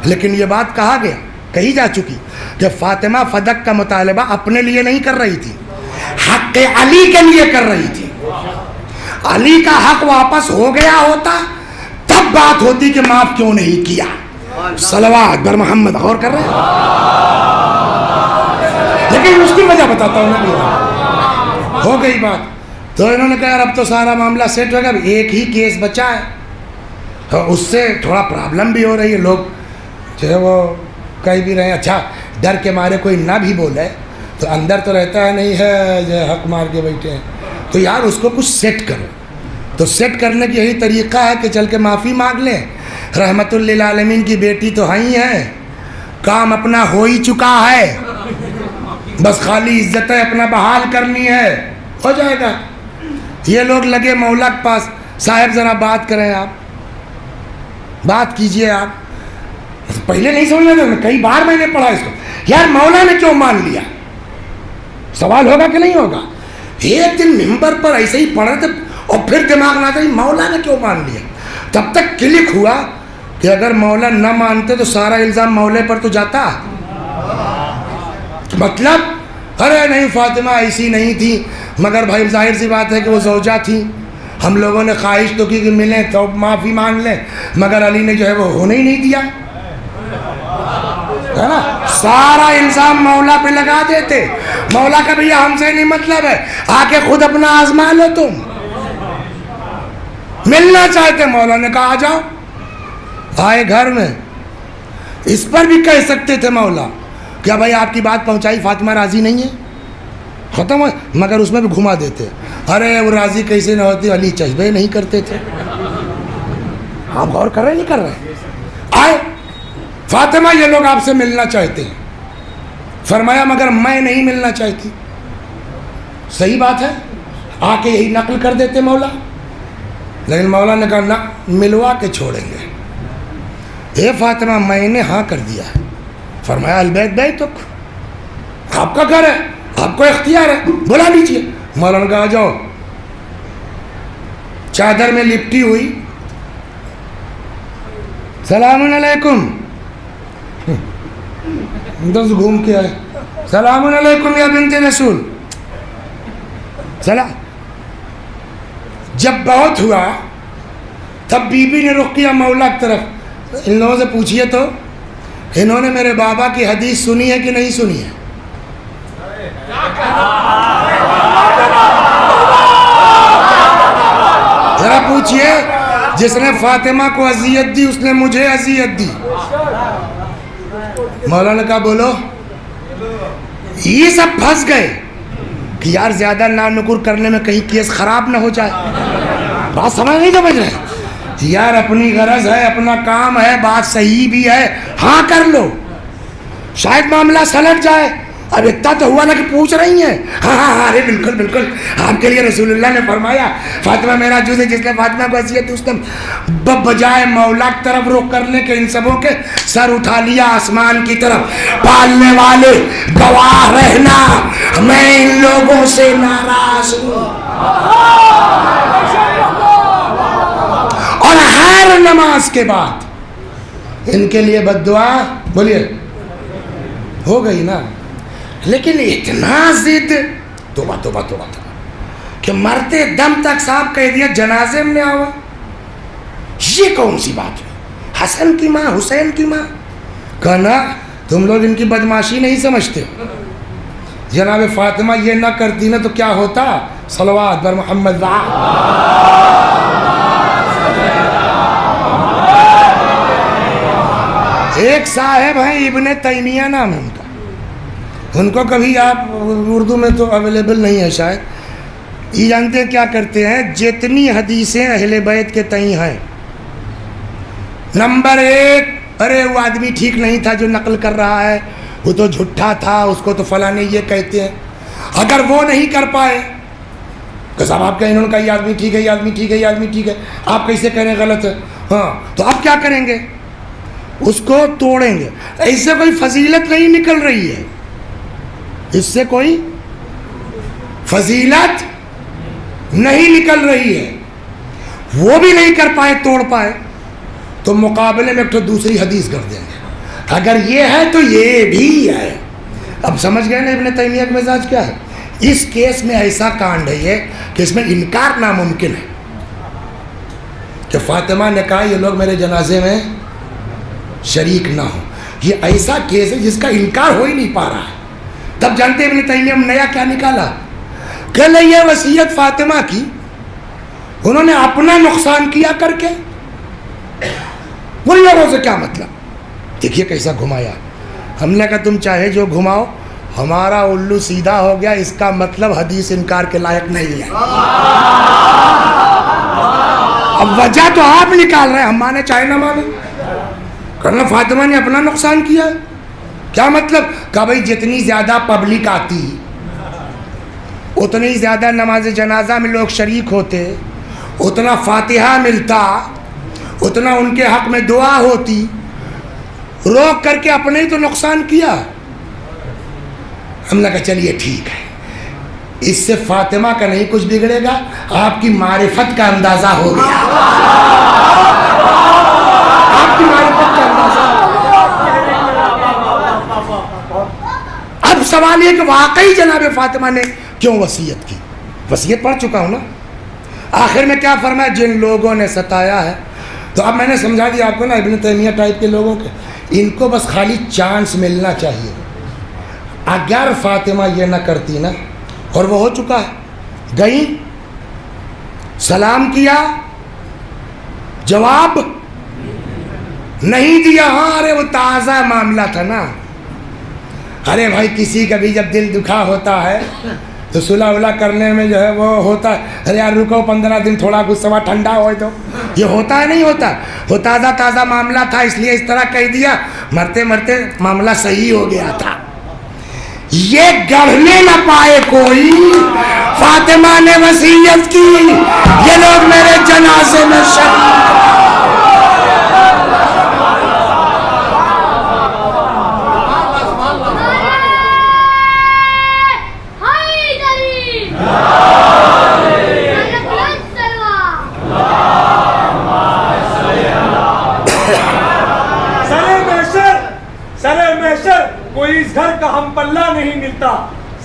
لیکن یہ بات کہی جا چکی کہ فاطمہ فدق کا مطالبہ اپنے لیے نہیں کر رہی تھی، حق علی کے لیے کر رہی تھی. علی کا حق واپس ہو گیا ہوتا تب بات ہوتی کہ معاف کیوں نہیں کیا. صلوات بر محمد. غور کر رہے ہیں؟ لیکن اس کی وجہ بتاتا ہوں نا. ہو گئی بات تو انہوں نے کہا یار اب تو سارا معاملہ سیٹ ہو گیا، ایک ہی کیس بچا ہے، تو اس سے تھوڑا پرابلم بھی ہو رہی ہے. لوگ جو ہے وہ کہیں بھی رہے اچھا ڈر کے مارے کوئی نہ بھی بولے تو اندر تو رہتا ہے نہیں ہے جو حق مار کے بیٹھے ہیں. تو یار اس کو کچھ سیٹ کرو. تو سیٹ کرنے کی یہی طریقہ ہے کہ چل کے معافی مانگ لیں. رحمت للعالمین کی بیٹی تو ہی ہے، کام اپنا ہو ہی چکا ہے، بس خالی عزتیں اپنا بحال کرنی ہے، ہو جائے گا. یہ لوگ لگے مولا کے پاس، صاحب ذرا بات کریں، آپ بات کیجئے. آپ پہلے نہیں سمجھ رہے تھے، کئی بار میں نے پڑھا اس کو، یار مولا نے کیوں مان لیا؟ سوال ہوگا کہ نہیں ہوگا؟ ایک دن ممبر پر ایسے ہی پڑھ رہے تھے اور پھر دماغ نہ آتا مولا نے کیوں مان لیا. تب تک کلک ہوا کہ اگر مولا نہ مانتے تو سارا الزام مولے پر تو جاتا. مطلب ارے نہیں فاطمہ ایسی نہیں تھی، مگر بھائی ظاہر سی بات ہے کہ وہ زوجہ تھی، ہم لوگوں نے خواہش تو کی کہ ملیں تو معافی مانگ لیں، مگر علی نے جو ہے وہ ہونے ہی نہیں دیا، ہے نا. سارا الزام مولا پہ لگا دیتے. مولا کا بھیا ہم سے نہیں مطلب ہے، آ کے خود اپنا آزما لو. تم ملنا چاہتے، مولا نے کہا آ جاؤ. آئے گھر میں. اس پر بھی کہہ سکتے تھے مولا کیا بھائی آپ کی بات پہنچائی، فاطمہ راضی نہیں ہے، ختم ہو. مگر اس میں بھی گھما دیتے، ارے وہ راضی کیسے نہ ہوتی، علی چشبے نہیں کرتے تھے. آپ غور کر رہے نہیں کر رہے؟ آئے فاطمہ یہ لوگ آپ سے ملنا چاہتے ہیں. فرمایا مگر میں نہیں ملنا چاہتی. صحیح بات ہے، آ کے یہی نقل کر دیتے مولا. لیکن مولا نے کہا نہ، ملوا کے چھوڑیں گے. اے فاطمہ میں نے ہاں کر دیا ہے. فرمایا البیت بیتک، آپ کا گھر ہے، آپ کو اختیار ہے، بلا لیجیے. مولا نے کہا آ جاؤ. چادر میں لپٹی ہوئی، سلام علیکم، دس گھوم کے آئے، سلام علیکم یا بنت رسول. سلام. جب بہت ہوا تب بی بی نے رخ کیا مولا کی طرف. ان لوگوں سے پوچھئے تو انہوں نے میرے بابا کی حدیث سنی ہے کہ نہیں سنی ہے؟ ذرا پوچھئے. جس نے فاطمہ کو اذیت دی اس نے مجھے اذیت دی. مولا نے کہا بولو. یہ سب پھنس گئے کہ یار زیادہ نانکر کرنے میں کہیں کیس خراب نہ ہو جائے. بات سمجھ رہے؟ یار اپنی غرض ہے، اپنا کام ہے، بات صحیح بھی ہے، ہاں کر لو، شاید معاملہ سلٹ جائے. اب اتنا تو ہوا نا کہ پوچھ رہی ہیں. ہاں ہاں ہاں ارے بالکل بالکل, آپ کے لیے رسول اللہ نے فرمایا فاطمہ میرا جز ہے, جس نے فاطمہ کو وصیت اس نے بجائے مولا کی طرف رخ کرنے کے ان سبوں کے سر اٹھا لیا آسمان کی طرف. پالنے والے گواہ رہنا میں ان لوگوں سے ناراض ہوں. اور ہر نماز کے بعد ان کے لیے بد دعا بولیے ہو گئی نا. لیکن اتنا ضد توبہ توبہ توبہ کہ مرتے دم تک صاحب کہہ دیا جنازے میں آؤ. یہ کون سی بات ہے؟ حسن کی ماں حسین کی ماں کہنا تم لوگ ان کی بدماشی نہیں سمجھتے. جناب فاطمہ یہ نہ کرتی نا تو کیا ہوتا؟ صلوات بر محمد. ایک صاحب ہیں ابن تیمیہ نام ہے ان کا, ان کو کبھی آپ اردو میں تو اویلیبل نہیں ہے شاید. یہ جانتے ہیں کیا کرتے ہیں؟ جتنی حدیثیں اہل بیت کے تئیں ہیں, نمبر 1, ارے وہ آدمی ٹھیک نہیں تھا جو نقل کر رہا ہے, وہ تو جھٹا تھا, اس کو تو فلاں یہ کہتے ہیں. اگر وہ نہیں کر پائے کہ صاحب آپ کہیں انہوں نے کہا یہ آدمی ٹھیک ہے, یہ آدمی ٹھیک ہے, یہ آدمی ٹھیک ہے, آپ کیسے کہہ رہے ہیں غلط ہے؟ ہاں تو آپ کیا کریں گے؟ اس کو توڑیں گے. اس سے کوئی فضیلت نہیں نکل رہی ہے, اس سے کوئی فضیلت نہیں نکل رہی ہے. وہ بھی نہیں کر پائے, توڑ پائے, تو مقابلے میں ایک تو دوسری حدیث کر دیں گے. اگر یہ ہے تو یہ بھی ہے. اب سمجھ گئے نا ابن تیمیہ کا مزاج کیا ہے. اس کیس میں ایسا کانڈ ہے یہ کہ اس میں انکار ناممکن ہے کہ فاطمہ نے کہا یہ لوگ میرے جنازے میں شریک نہ ہو. یہ ایسا کیس ہے جس کا انکار ہو ہی نہیں پا رہا ہے. تب جانتے ابن تیمیہ نے نیا کیا نکالا کہ لے یہ وصیت فاطمہ کی انہوں نے اپنا نقصان کیا کر کے, ان لوگوں سے کیا مطلب. دیکھیے کیسا گھمایا. ہم نے کہا تم چاہے جو گھماؤ, ہمارا الو سیدھا ہو گیا, اس کا مطلب حدیث انکار کے لائق نہیں ہے. اب وجہ تو آپ نکال رہے ہیں, ہم مانے چاہے نہ مانے. کرنا فاطمہ نے اپنا نقصان کیا, کیا مطلب؟ کہا بھائی جتنی زیادہ پبلک آتی اتنی زیادہ نماز جنازہ میں لوگ شریک ہوتے, اتنا فاتحہ ملتا, اتنا ان کے حق میں دعا ہوتی. روک کر کے اپنے ہی تو نقصان کیا. ہم نے کہا چلیے ٹھیک ہے, اس سے فاطمہ کا نہیں کچھ بگڑے گا, آپ کی معرفت کا اندازہ ہو گیا. آپ کی معرفت کا اندازہ. اب سوال یہ کہ واقعی جناب فاطمہ نے کیوں وصیت کی؟ وصیت پڑھ چکا ہوں نا. آخر میں کیا فرمایا؟ جن لوگوں نے ستایا ہے. تو اب میں نے سمجھا دیا آپ کو نا, ابن تیمیہ ٹائپ کے لوگوں کے ان کو بس خالی چانس ملنا چاہیے. اگر فاطمہ یہ نہ کرتی نا, اور وہ ہو چکا ہے, گئی سلام کیا, جواب نہیں دیا. ہاں ارے وہ تازہ معاملہ تھا نا. ارے بھائی کسی کا بھی جب دل دکھا ہوتا ہے تو صلح ولا کرنے میں جو ہے وہ ہوتا ہے, ارے یار رکو 15 دن تھوڑا غصہ ٹھنڈا ہوئے تو یہ ہوتا ہے نہیں ہوتا. وہ تازہ تازہ معاملہ تھا اس لیے اس طرح کہہ دیا, مرتے مرتے معاملہ صحیح ہو گیا تھا. یہ گڑھنے نہ پائے کوئی, فاطمہ نے وصیت کی یہ لوگ میرے جنازے میں شریک. کوئی اس گھر کا ہم پلہ نہیں ملتا,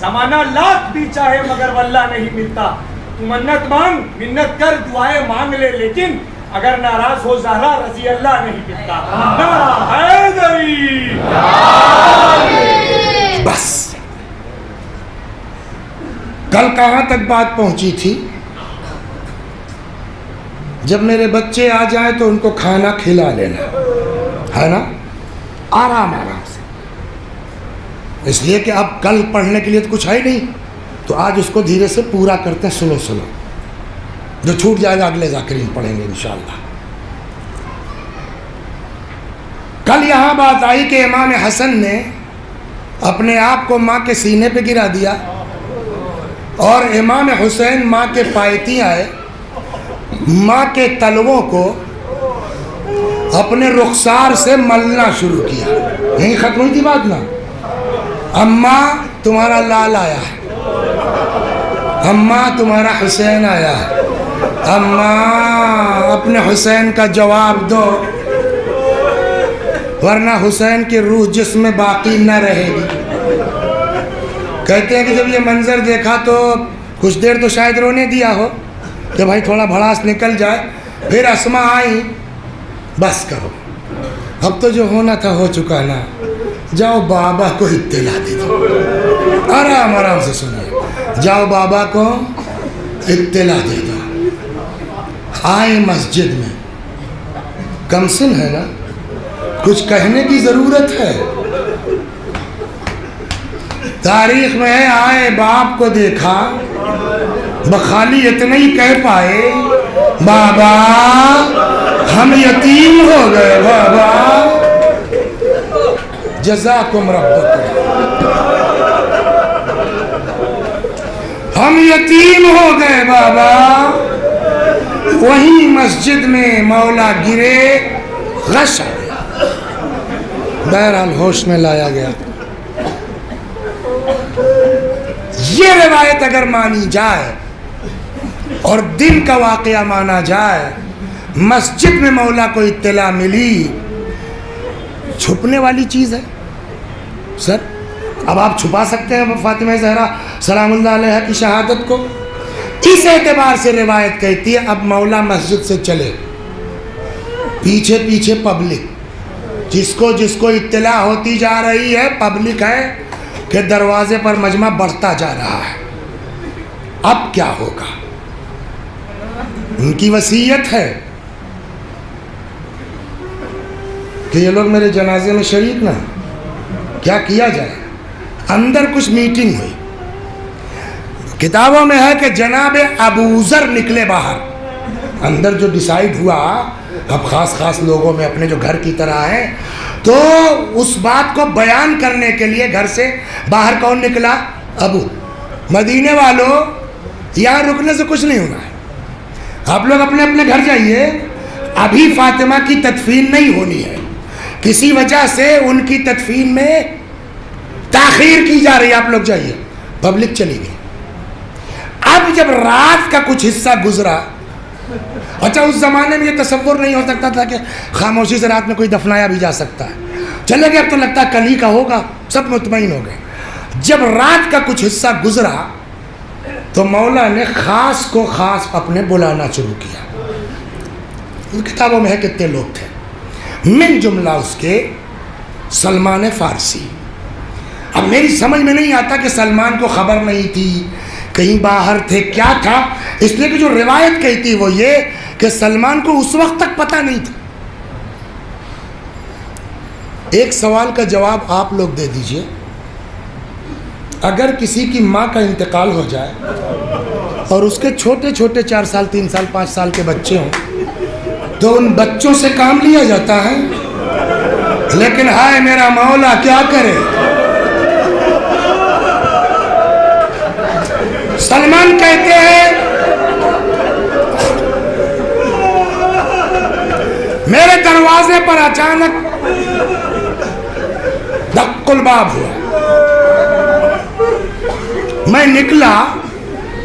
زمانہ لاکھ بھی چاہے مگر واللہ نہیں ملتا. تو منت مانگ, منت کر, دعائیں مانگ لے, لیکن اگر ناراض ہو زہرا رضی اللہ نہیں ملتا. حیدری. بس کل کہاں تک بات پہنچی تھی؟ جب میرے بچے آ جائیں تو ان کو کھانا کھلا لینا ہے نا, آرام آرام سے. اس لیے کہ اب کل پڑھنے کے لیے تو کچھ ہے ہی نہیں, تو آج اس کو دھیرے سے پورا کرتے ہیں, سلو سلو. جو چھوٹ جائے گا اگلے ذاکرین پڑھیں گے انشاءاللہ. کل یہاں بات آئی کہ امام حسن نے اپنے آپ کو ماں کے سینے پہ گرا دیا، اور امام حسین ماں کے پائتی آئے، ماں کے تلووں کو اپنے رخسار سے ملنا شروع کیا۔ یہیں ختم ہوئی تھی بات نا؟ اماں تمہارا لال آیا ہے، اماں تمہارا حسین آیا ہے، اماں اپنے حسین کا جواب دو ورنہ حسین کی روح جسم میں باقی نہ رہے گی۔ کہتے ہیں کہ جب یہ منظر دیکھا تو کچھ دیر تو شاید رونے دیا ہو کہ بھائی تھوڑا بھڑاس نکل جائے، پھر اسماء آئیں، بس کرو، اب تو جو ہونا تھا ہو چکا نا، جاؤ بابا کو اطلاع دے دو۔ آرام آرام سے سنیے، جاؤ بابا کو اطلاع دے دو۔ آئے مسجد میں، کم سن ہے نا، کچھ کہنے کی ضرورت ہے؟ تاریخ میں ہے، آئے باپ کو دیکھا، بخالی اتنا ہی کہہ پائے، بابا ہم یتیم ہو گئے، بابا جزاکم ربکم، ہم یتیم ہو گئے بابا۔ وہیں مسجد میں مولا گرے، غش آ گیا، بہرحال ہوش میں لایا گیا۔ یہ روایت اگر مانی جائے اور دن کا واقعہ مانا جائے، مسجد میں مولا کو اطلاع ملی، چھپنے والی چیز ہے سر؟ اب آپ چھپا سکتے ہیں فاطمہ زہرا سلام اللہ علیہا کی شہادت کو؟ اس اعتبار سے روایت کہتی ہے اب مولا مسجد سے چلے، پیچھے پیچھے پبلک، جس کو اطلاع ہوتی جا رہی ہے، پبلک ہے کہ دروازے پر مجمع بڑھتا جا رہا ہے، اب کیا ہوگا؟ ان کی وصیت ہے کہ یہ لوگ میرے جنازے میں شریک نہ، کیا کیا جائے؟ اندر کچھ میٹنگ ہوئی، کتابوں میں ہے کہ جناب ابوذر نکلے باہر، اندر جو ڈیسائیڈ ہوا، اب خاص لوگوں میں اپنے جو گھر کی طرح ہیں، تو اس بات کو بیان کرنے کے لیے گھر سے باہر کون نکلا؟ ابو۔ مدینے والوں، یہاں رکنے سے کچھ نہیں ہونا ہے، آپ لوگ اپنے اپنے گھر جائیے، ابھی فاطمہ کی تدفین نہیں ہونی ہے، کسی وجہ سے ان کی تدفین میں تاخیر کی جا رہی ہے، آپ لوگ جائیے۔ پبلک چلی گئی۔ اب جب رات کا کچھ حصہ گزرا، اچھا اس زمانے میں یہ تصور نہیں ہو سکتا تھا کہ خاموشی سے رات میں کوئی دفنایا بھی جا سکتا ہے، چلے گئے، اب تو لگتا ہے کل ہی کا ہوگا، سب مطمئن ہو گئے۔ جب رات کا کچھ حصہ گزرا تو مولا نے خاص کو خاص اپنے بلانا شروع کیا۔ کتابوں میں ہے کتنے لوگ تھے، من جملہ اس کے سلمان فارسی۔ اب میری سمجھ میں نہیں آتا کہ سلمان کو خبر نہیں تھی، کہیں باہر تھے، کیا تھا، اس لیے کہ جو روایت کہتی وہ یہ کہ سلمان کو اس وقت تک پتہ نہیں تھا۔ ایک سوال کا جواب آپ لوگ دے دیجئے، اگر کسی کی ماں کا انتقال ہو جائے اور اس کے چھوٹے 4 سال 3 سال 5 سال کے بچے ہوں تو ان بچوں سے کام لیا جاتا ہے، لیکن ہائے میرا مولا کیا کرے، سلمان کہتے ہیں میرے دروازے پر اچانک دق الباب ہوا، میں نکلا،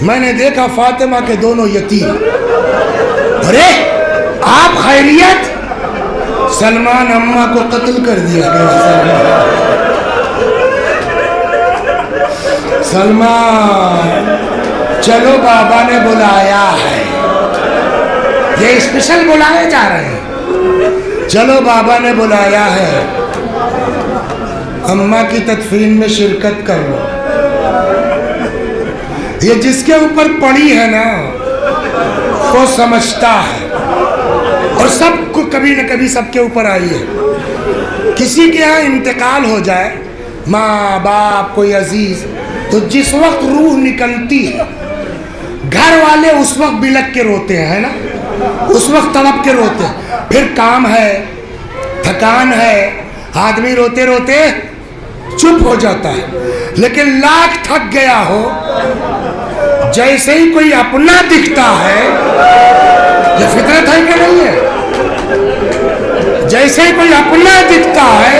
میں نے دیکھا فاطمہ کے دونوں یتیم۔ ارے آپ خیریت؟ سلمان اماں کو قتل کر دیا گیا۔ سلمان چلو بابا نے بلایا ہے، یہ اسپیشل بلائے جا رہے ہیں، چلو بابا نے بلایا ہے، اماں کی تدفین میں شرکت کر لو۔ یہ جس کے اوپر پڑی ہے نا وہ سمجھتا ہے، اور سب کو کبھی نہ کبھی سب کے اوپر آئی ہے۔ کسی کے یہاں انتقال ہو جائے، ماں باپ کوئی عزیز، تو جس وقت روح نکلتی ہے گھر والے اس وقت بلک کے روتے ہیں نا، اس وقت تڑپ کے روتے ہیں، پھر کام ہے، تھکان ہے، آدمی روتے روتے چپ ہو جاتا ہے. لیکن لاکھ تھک گیا ہو, جیسے ہی کوئی اپنا دکھتا ہے, یہ فطرت ہے کہ نہیں ہے, جیسے ہی کوئی اپنا دکھتا ہے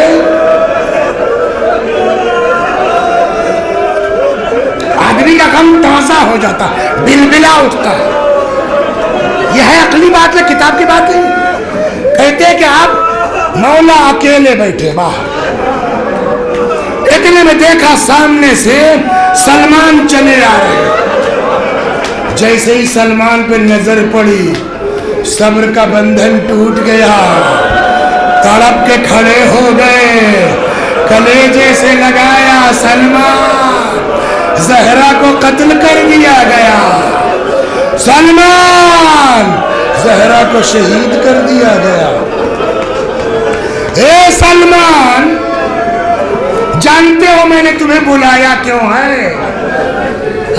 آدمی کا غم تازہ ہو جاتا ہے, بلبلا اٹھتا ہے. یہ ہے عقلی بات ہے, کتاب کی بات نہیں. کہتے ہیں کہ آپ مولا اکیلے بیٹھے باہر, اتنے میں دیکھا سامنے سے سلمان چلے آ رہے. جیسے ہی سلمان پہ نظر پڑی صبر کا بندھن ٹوٹ گیا, تڑپ کے کھڑے ہو گئے, کلیجے سے لگایا سلمان, زہرا کو قتل کر دیا گیا, سلمان زہرا کو شہید کر دیا گیا. اے سلمان, جانتے ہو میں نے تمہیں بلایا کیوں ہے؟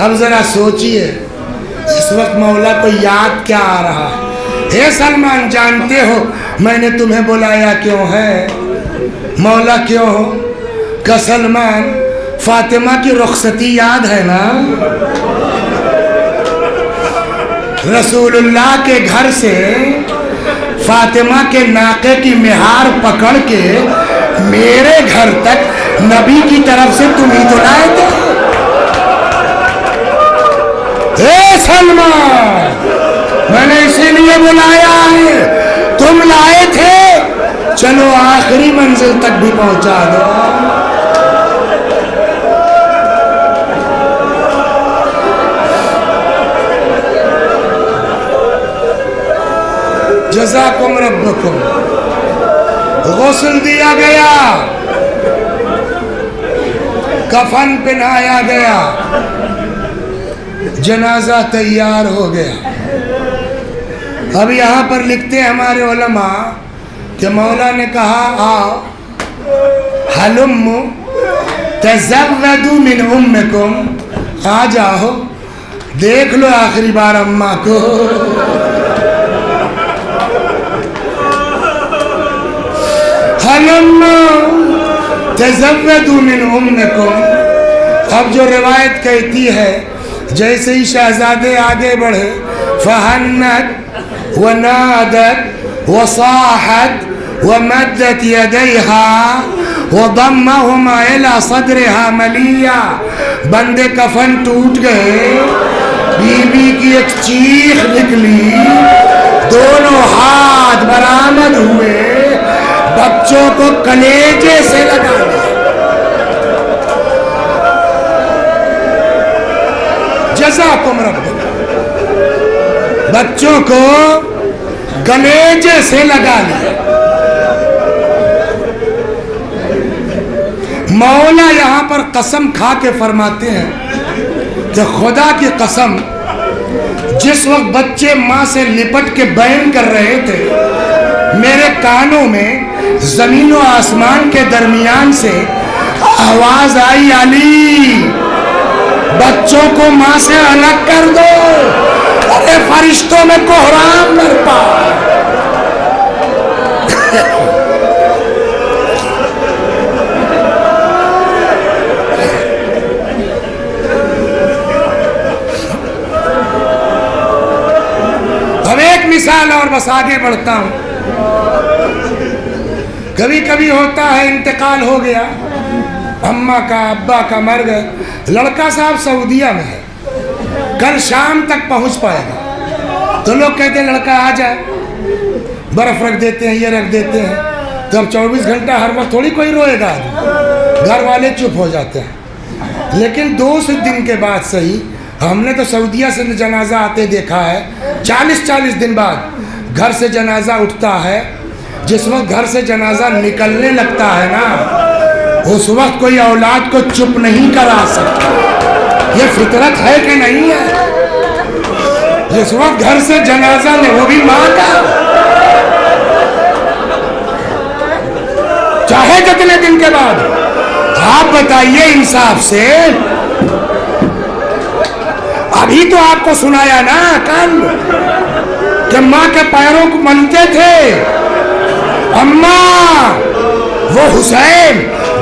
اب ذرا سوچئے اس وقت مولا کو یاد کیا آ رہا ہے. اے سلمان, جانتے ہو میں نے تمہیں بلایا کیوں ہے؟ مولا کیوں ہو؟ کہ سلمان, فاطمہ کی رخصتی یاد ہے نا؟ رسول اللہ کے گھر سے فاطمہ کے ناقے کی مہار پکڑ کے میرے گھر تک نبی کی طرف سے تم ہی تو لائے تھے. اے سلمان, میں نے اسی لیے بلایا ہے, تم لائے تھے, چلو آخری منزل تک بھی پہنچا دو. جزاکم ربکم. غسل دیا گیا, کفن پہنایا گیا, جنازہ تیار ہو گیا. اب یہاں پر لکھتے ہیں ہمارے علماء کہ مولا نے کہا آؤ حلم تزودوا من امکم, آ جاؤ دیکھ لو آخری بار اماں کو. حلم تزودوا من امکم. اب جو روایت کہتی ہے جیسے ہی شہزادے آگے بڑھے, فہنت ونادت وصاحت ومدت يديها وضمهما الى صدرها مليا. بندے کفن ٹوٹ گئے, بی بی کی ایک چیخ نکلی, دونوں ہاتھ برآمد ہوئے, بچوں کو کلیجے سے لگا دیا. جزاکم ربکم. بچوں کو کلیجے سے لگا لیا. مولا یہاں پر قسم کھا کے فرماتے ہیں کہ خدا کی قسم, جس وقت بچے ماں سے لپٹ کے بین کر رہے تھے, میرے کانوں میں زمین و آسمان کے درمیان سے آواز آئی, علی بچوں کو ماں سے الگ کر دو, ارے فرشتوں میں کوہرام برپا. اب ایک مثال اور بس آگے بڑھتا ہوں. کبھی کبھی ہوتا ہے انتقال ہو گیا, اماں کا ابا کا مر گئے, لڑکا صاحب سعودیہ میں ہے, کل شام تک پہنچ پائے گا, تو لوگ کہتے ہیں لڑکا آ جائے, برف رکھ دیتے ہیں, یہ رکھ دیتے ہیں. تو اب 24 گھنٹہ ہر وقت تھوڑی کوئی روئے گا, گھر والے چپ ہو جاتے ہیں. لیکن 2 دن کے بعد صحیح, ہم نے تو سعودیہ سے جنازہ آتے دیکھا ہے, 40 دن بعد گھر سے جنازہ اٹھتا ہے. جس وقت گھر سے جنازہ نکلنے لگتا ہے نا, اس وقت کوئی اولاد کو چپ نہیں کرا سکتا. یہ فطرت ہے کہ نہیں ہے؟ جس وقت گھر سے جنازہ نے, وہ بھی ماں کا, چاہے کتنے دن کے بعد, آپ بتائیے انصاف سے. ابھی تو آپ کو سنایا نا کل کہ ماں کے پیروں کو ملتے تھے, اماں وہ حسین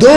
2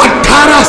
18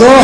2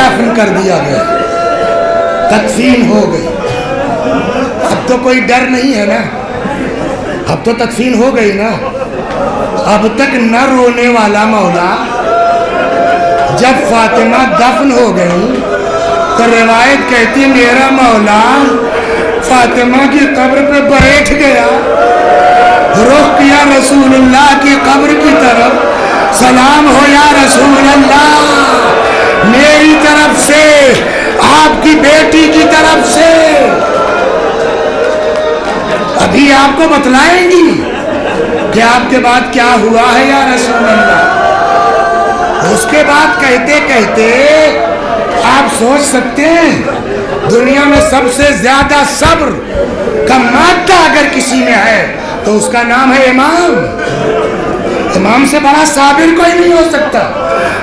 دفن کر دیا گیا، تدفین ہو گئی۔ اب تو کوئی ڈر نہیں ہے نا، اب تو تدفین ہو گئی نا۔ اب تک نہ رونے والا مولا جب فاطمہ دفن ہو گئی تو روایت کہتی میرا مولا فاطمہ کی قبر پہ بیٹھ گیا، رخ کیا رسول اللہ کی قبر کی طرف، سلام ہو یا رسول اللہ میری طرف سے، آپ کی بیٹی کی طرف سے۔ ابھی آپ کو بتلائیں گی کہ آپ کے بعد کیا ہوا ہے یا رسول اللہ۔ اس کے بعد کہتے کہتے آپ سوچ سکتے ہیں دنیا میں سب سے زیادہ صبر کا مادہ اگر کسی میں ہے تو اس کا نام ہے امام۔ امام سے بڑا صابر کوئی نہیں ہو سکتا۔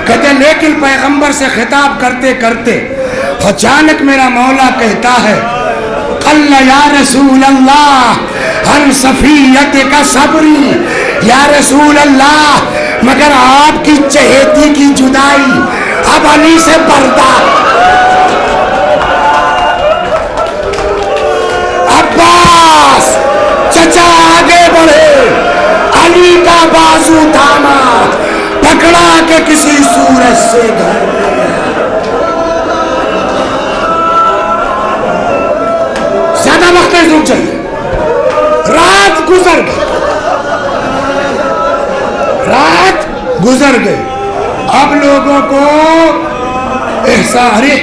کہتے لیکن پیغمبر سے خطاب کرتے کرتے اچانک میرا مولا کہتا ہے قل یا رسول اللہ ہم صفیت کا صبری، یا رسول اللہ مگر آپ کی چہیتی کی جدائی اب علی سے پردہ۔ عباس چچا آگے بڑھے، علی کا بازو تھاما، پکڑا کے کسی سورج سے گھر میں۔ زیادہ وقت نہیں رک جائیے، رات گزر گئی، رات گزر گئی۔ اب لوگوں کو احساس، ارے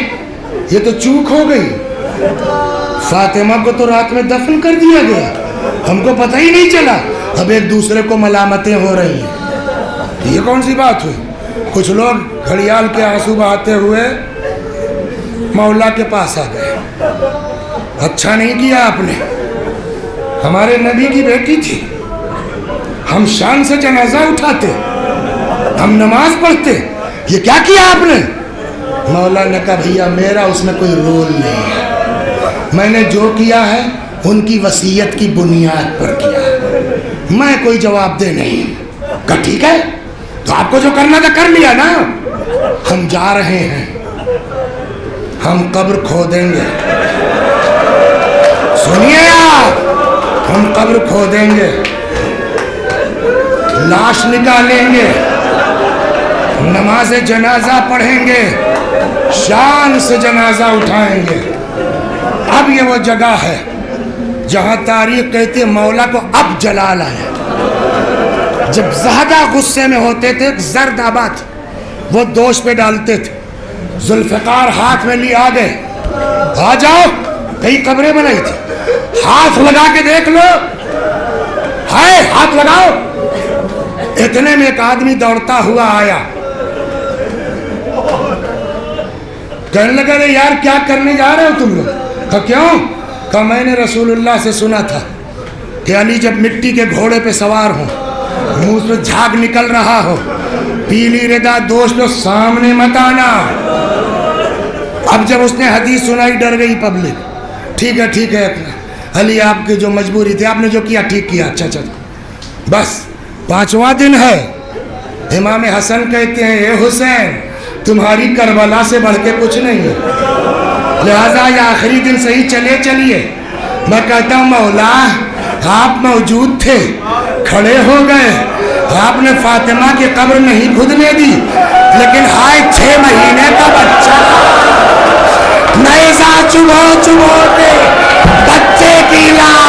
یہ تو چوک ہو گئی، فاطمہ کو تو رات میں دفن کر دیا گیا، ہم کو پتہ ہی نہیں چلا۔ اب ایک دوسرے کو ملامتیں ہو رہی ہیں، یہ کون سی بات ہوئی؟ کچھ لوگ گھڑیال کے آنسو بہاتے ہوئے مولا کے پاس آ گئے، اچھا نہیں کیا آپ نے، ہمارے نبی کی بیٹی تھی، ہم شان سے جنازہ اٹھاتے، ہم نماز پڑھتے، یہ کیا کیا آپ نے؟ مولا نے کہا بھیا میرا اس میں کوئی رول نہیں ہے، میں نے جو کیا ہے ان کی وصیت کی بنیاد پر کیا ہے، میں کوئی جواب دہ نہیں۔ کہا ٹھیک ہے تو آپ کو جو کرنا تھا کر لیا نا، ہم جا رہے ہیں، ہم قبر کھودیں گے، سنیے آپ، ہم قبر کھودیں گے، لاش نکالیں گے، نماز جنازہ پڑھیں گے، شان سے جنازہ اٹھائیں گے۔ اب یہ وہ جگہ ہے جہاں تاریخ کہتی ہے مولا کو اب جلال آیا۔ جب زیادہ غصے میں ہوتے تھے زرد آبا تھے، وہ دوش پہ ڈالتے تھے، ذوالفقار ہاتھ میں لیے آ گئے، آ جاؤ، کئی قبریں بنائی تھی، ہاتھ لگا کے دیکھ لو، ہائے ہاتھ لگاؤ۔ اتنے میں ایک آدمی دوڑتا ہوا آیا، کہنے لگا رے یار کیا کرنے جا رہے ہو تم لوگ؟ کہا کیوں؟ کہا میں نے رسول اللہ سے سنا تھا کہ علی جب مٹی کے گھوڑے پہ سوار ہوں، منہ سے جھاگ نکل رہا ہو، پیلی ردا دوش پہ سامنے مت آنا۔ اب جب اس نے حدیث سنائی ڈر گئی پبلک، ٹھیک ہے علی آپ کی جو مجبوری تھی، آپ نے جو کیا ٹھیک کیا، اچھا بس 5واں دن ہے۔ امام حسن کہتے ہیں اے حسین تمہاری کربلا سے بڑھ کے کچھ نہیں ہے، لہذا یہ آخری دن صحیح چلیے۔ میں کہتا ہوں مولا آپ موجود تھے، کھڑے ہو گئے، آپ نے فاطمہ کی قبر نہیں کھودنے دی، لیکن ہائے 6 مہینے کا بچہ نیزہ چبھو کے بچے کی لاش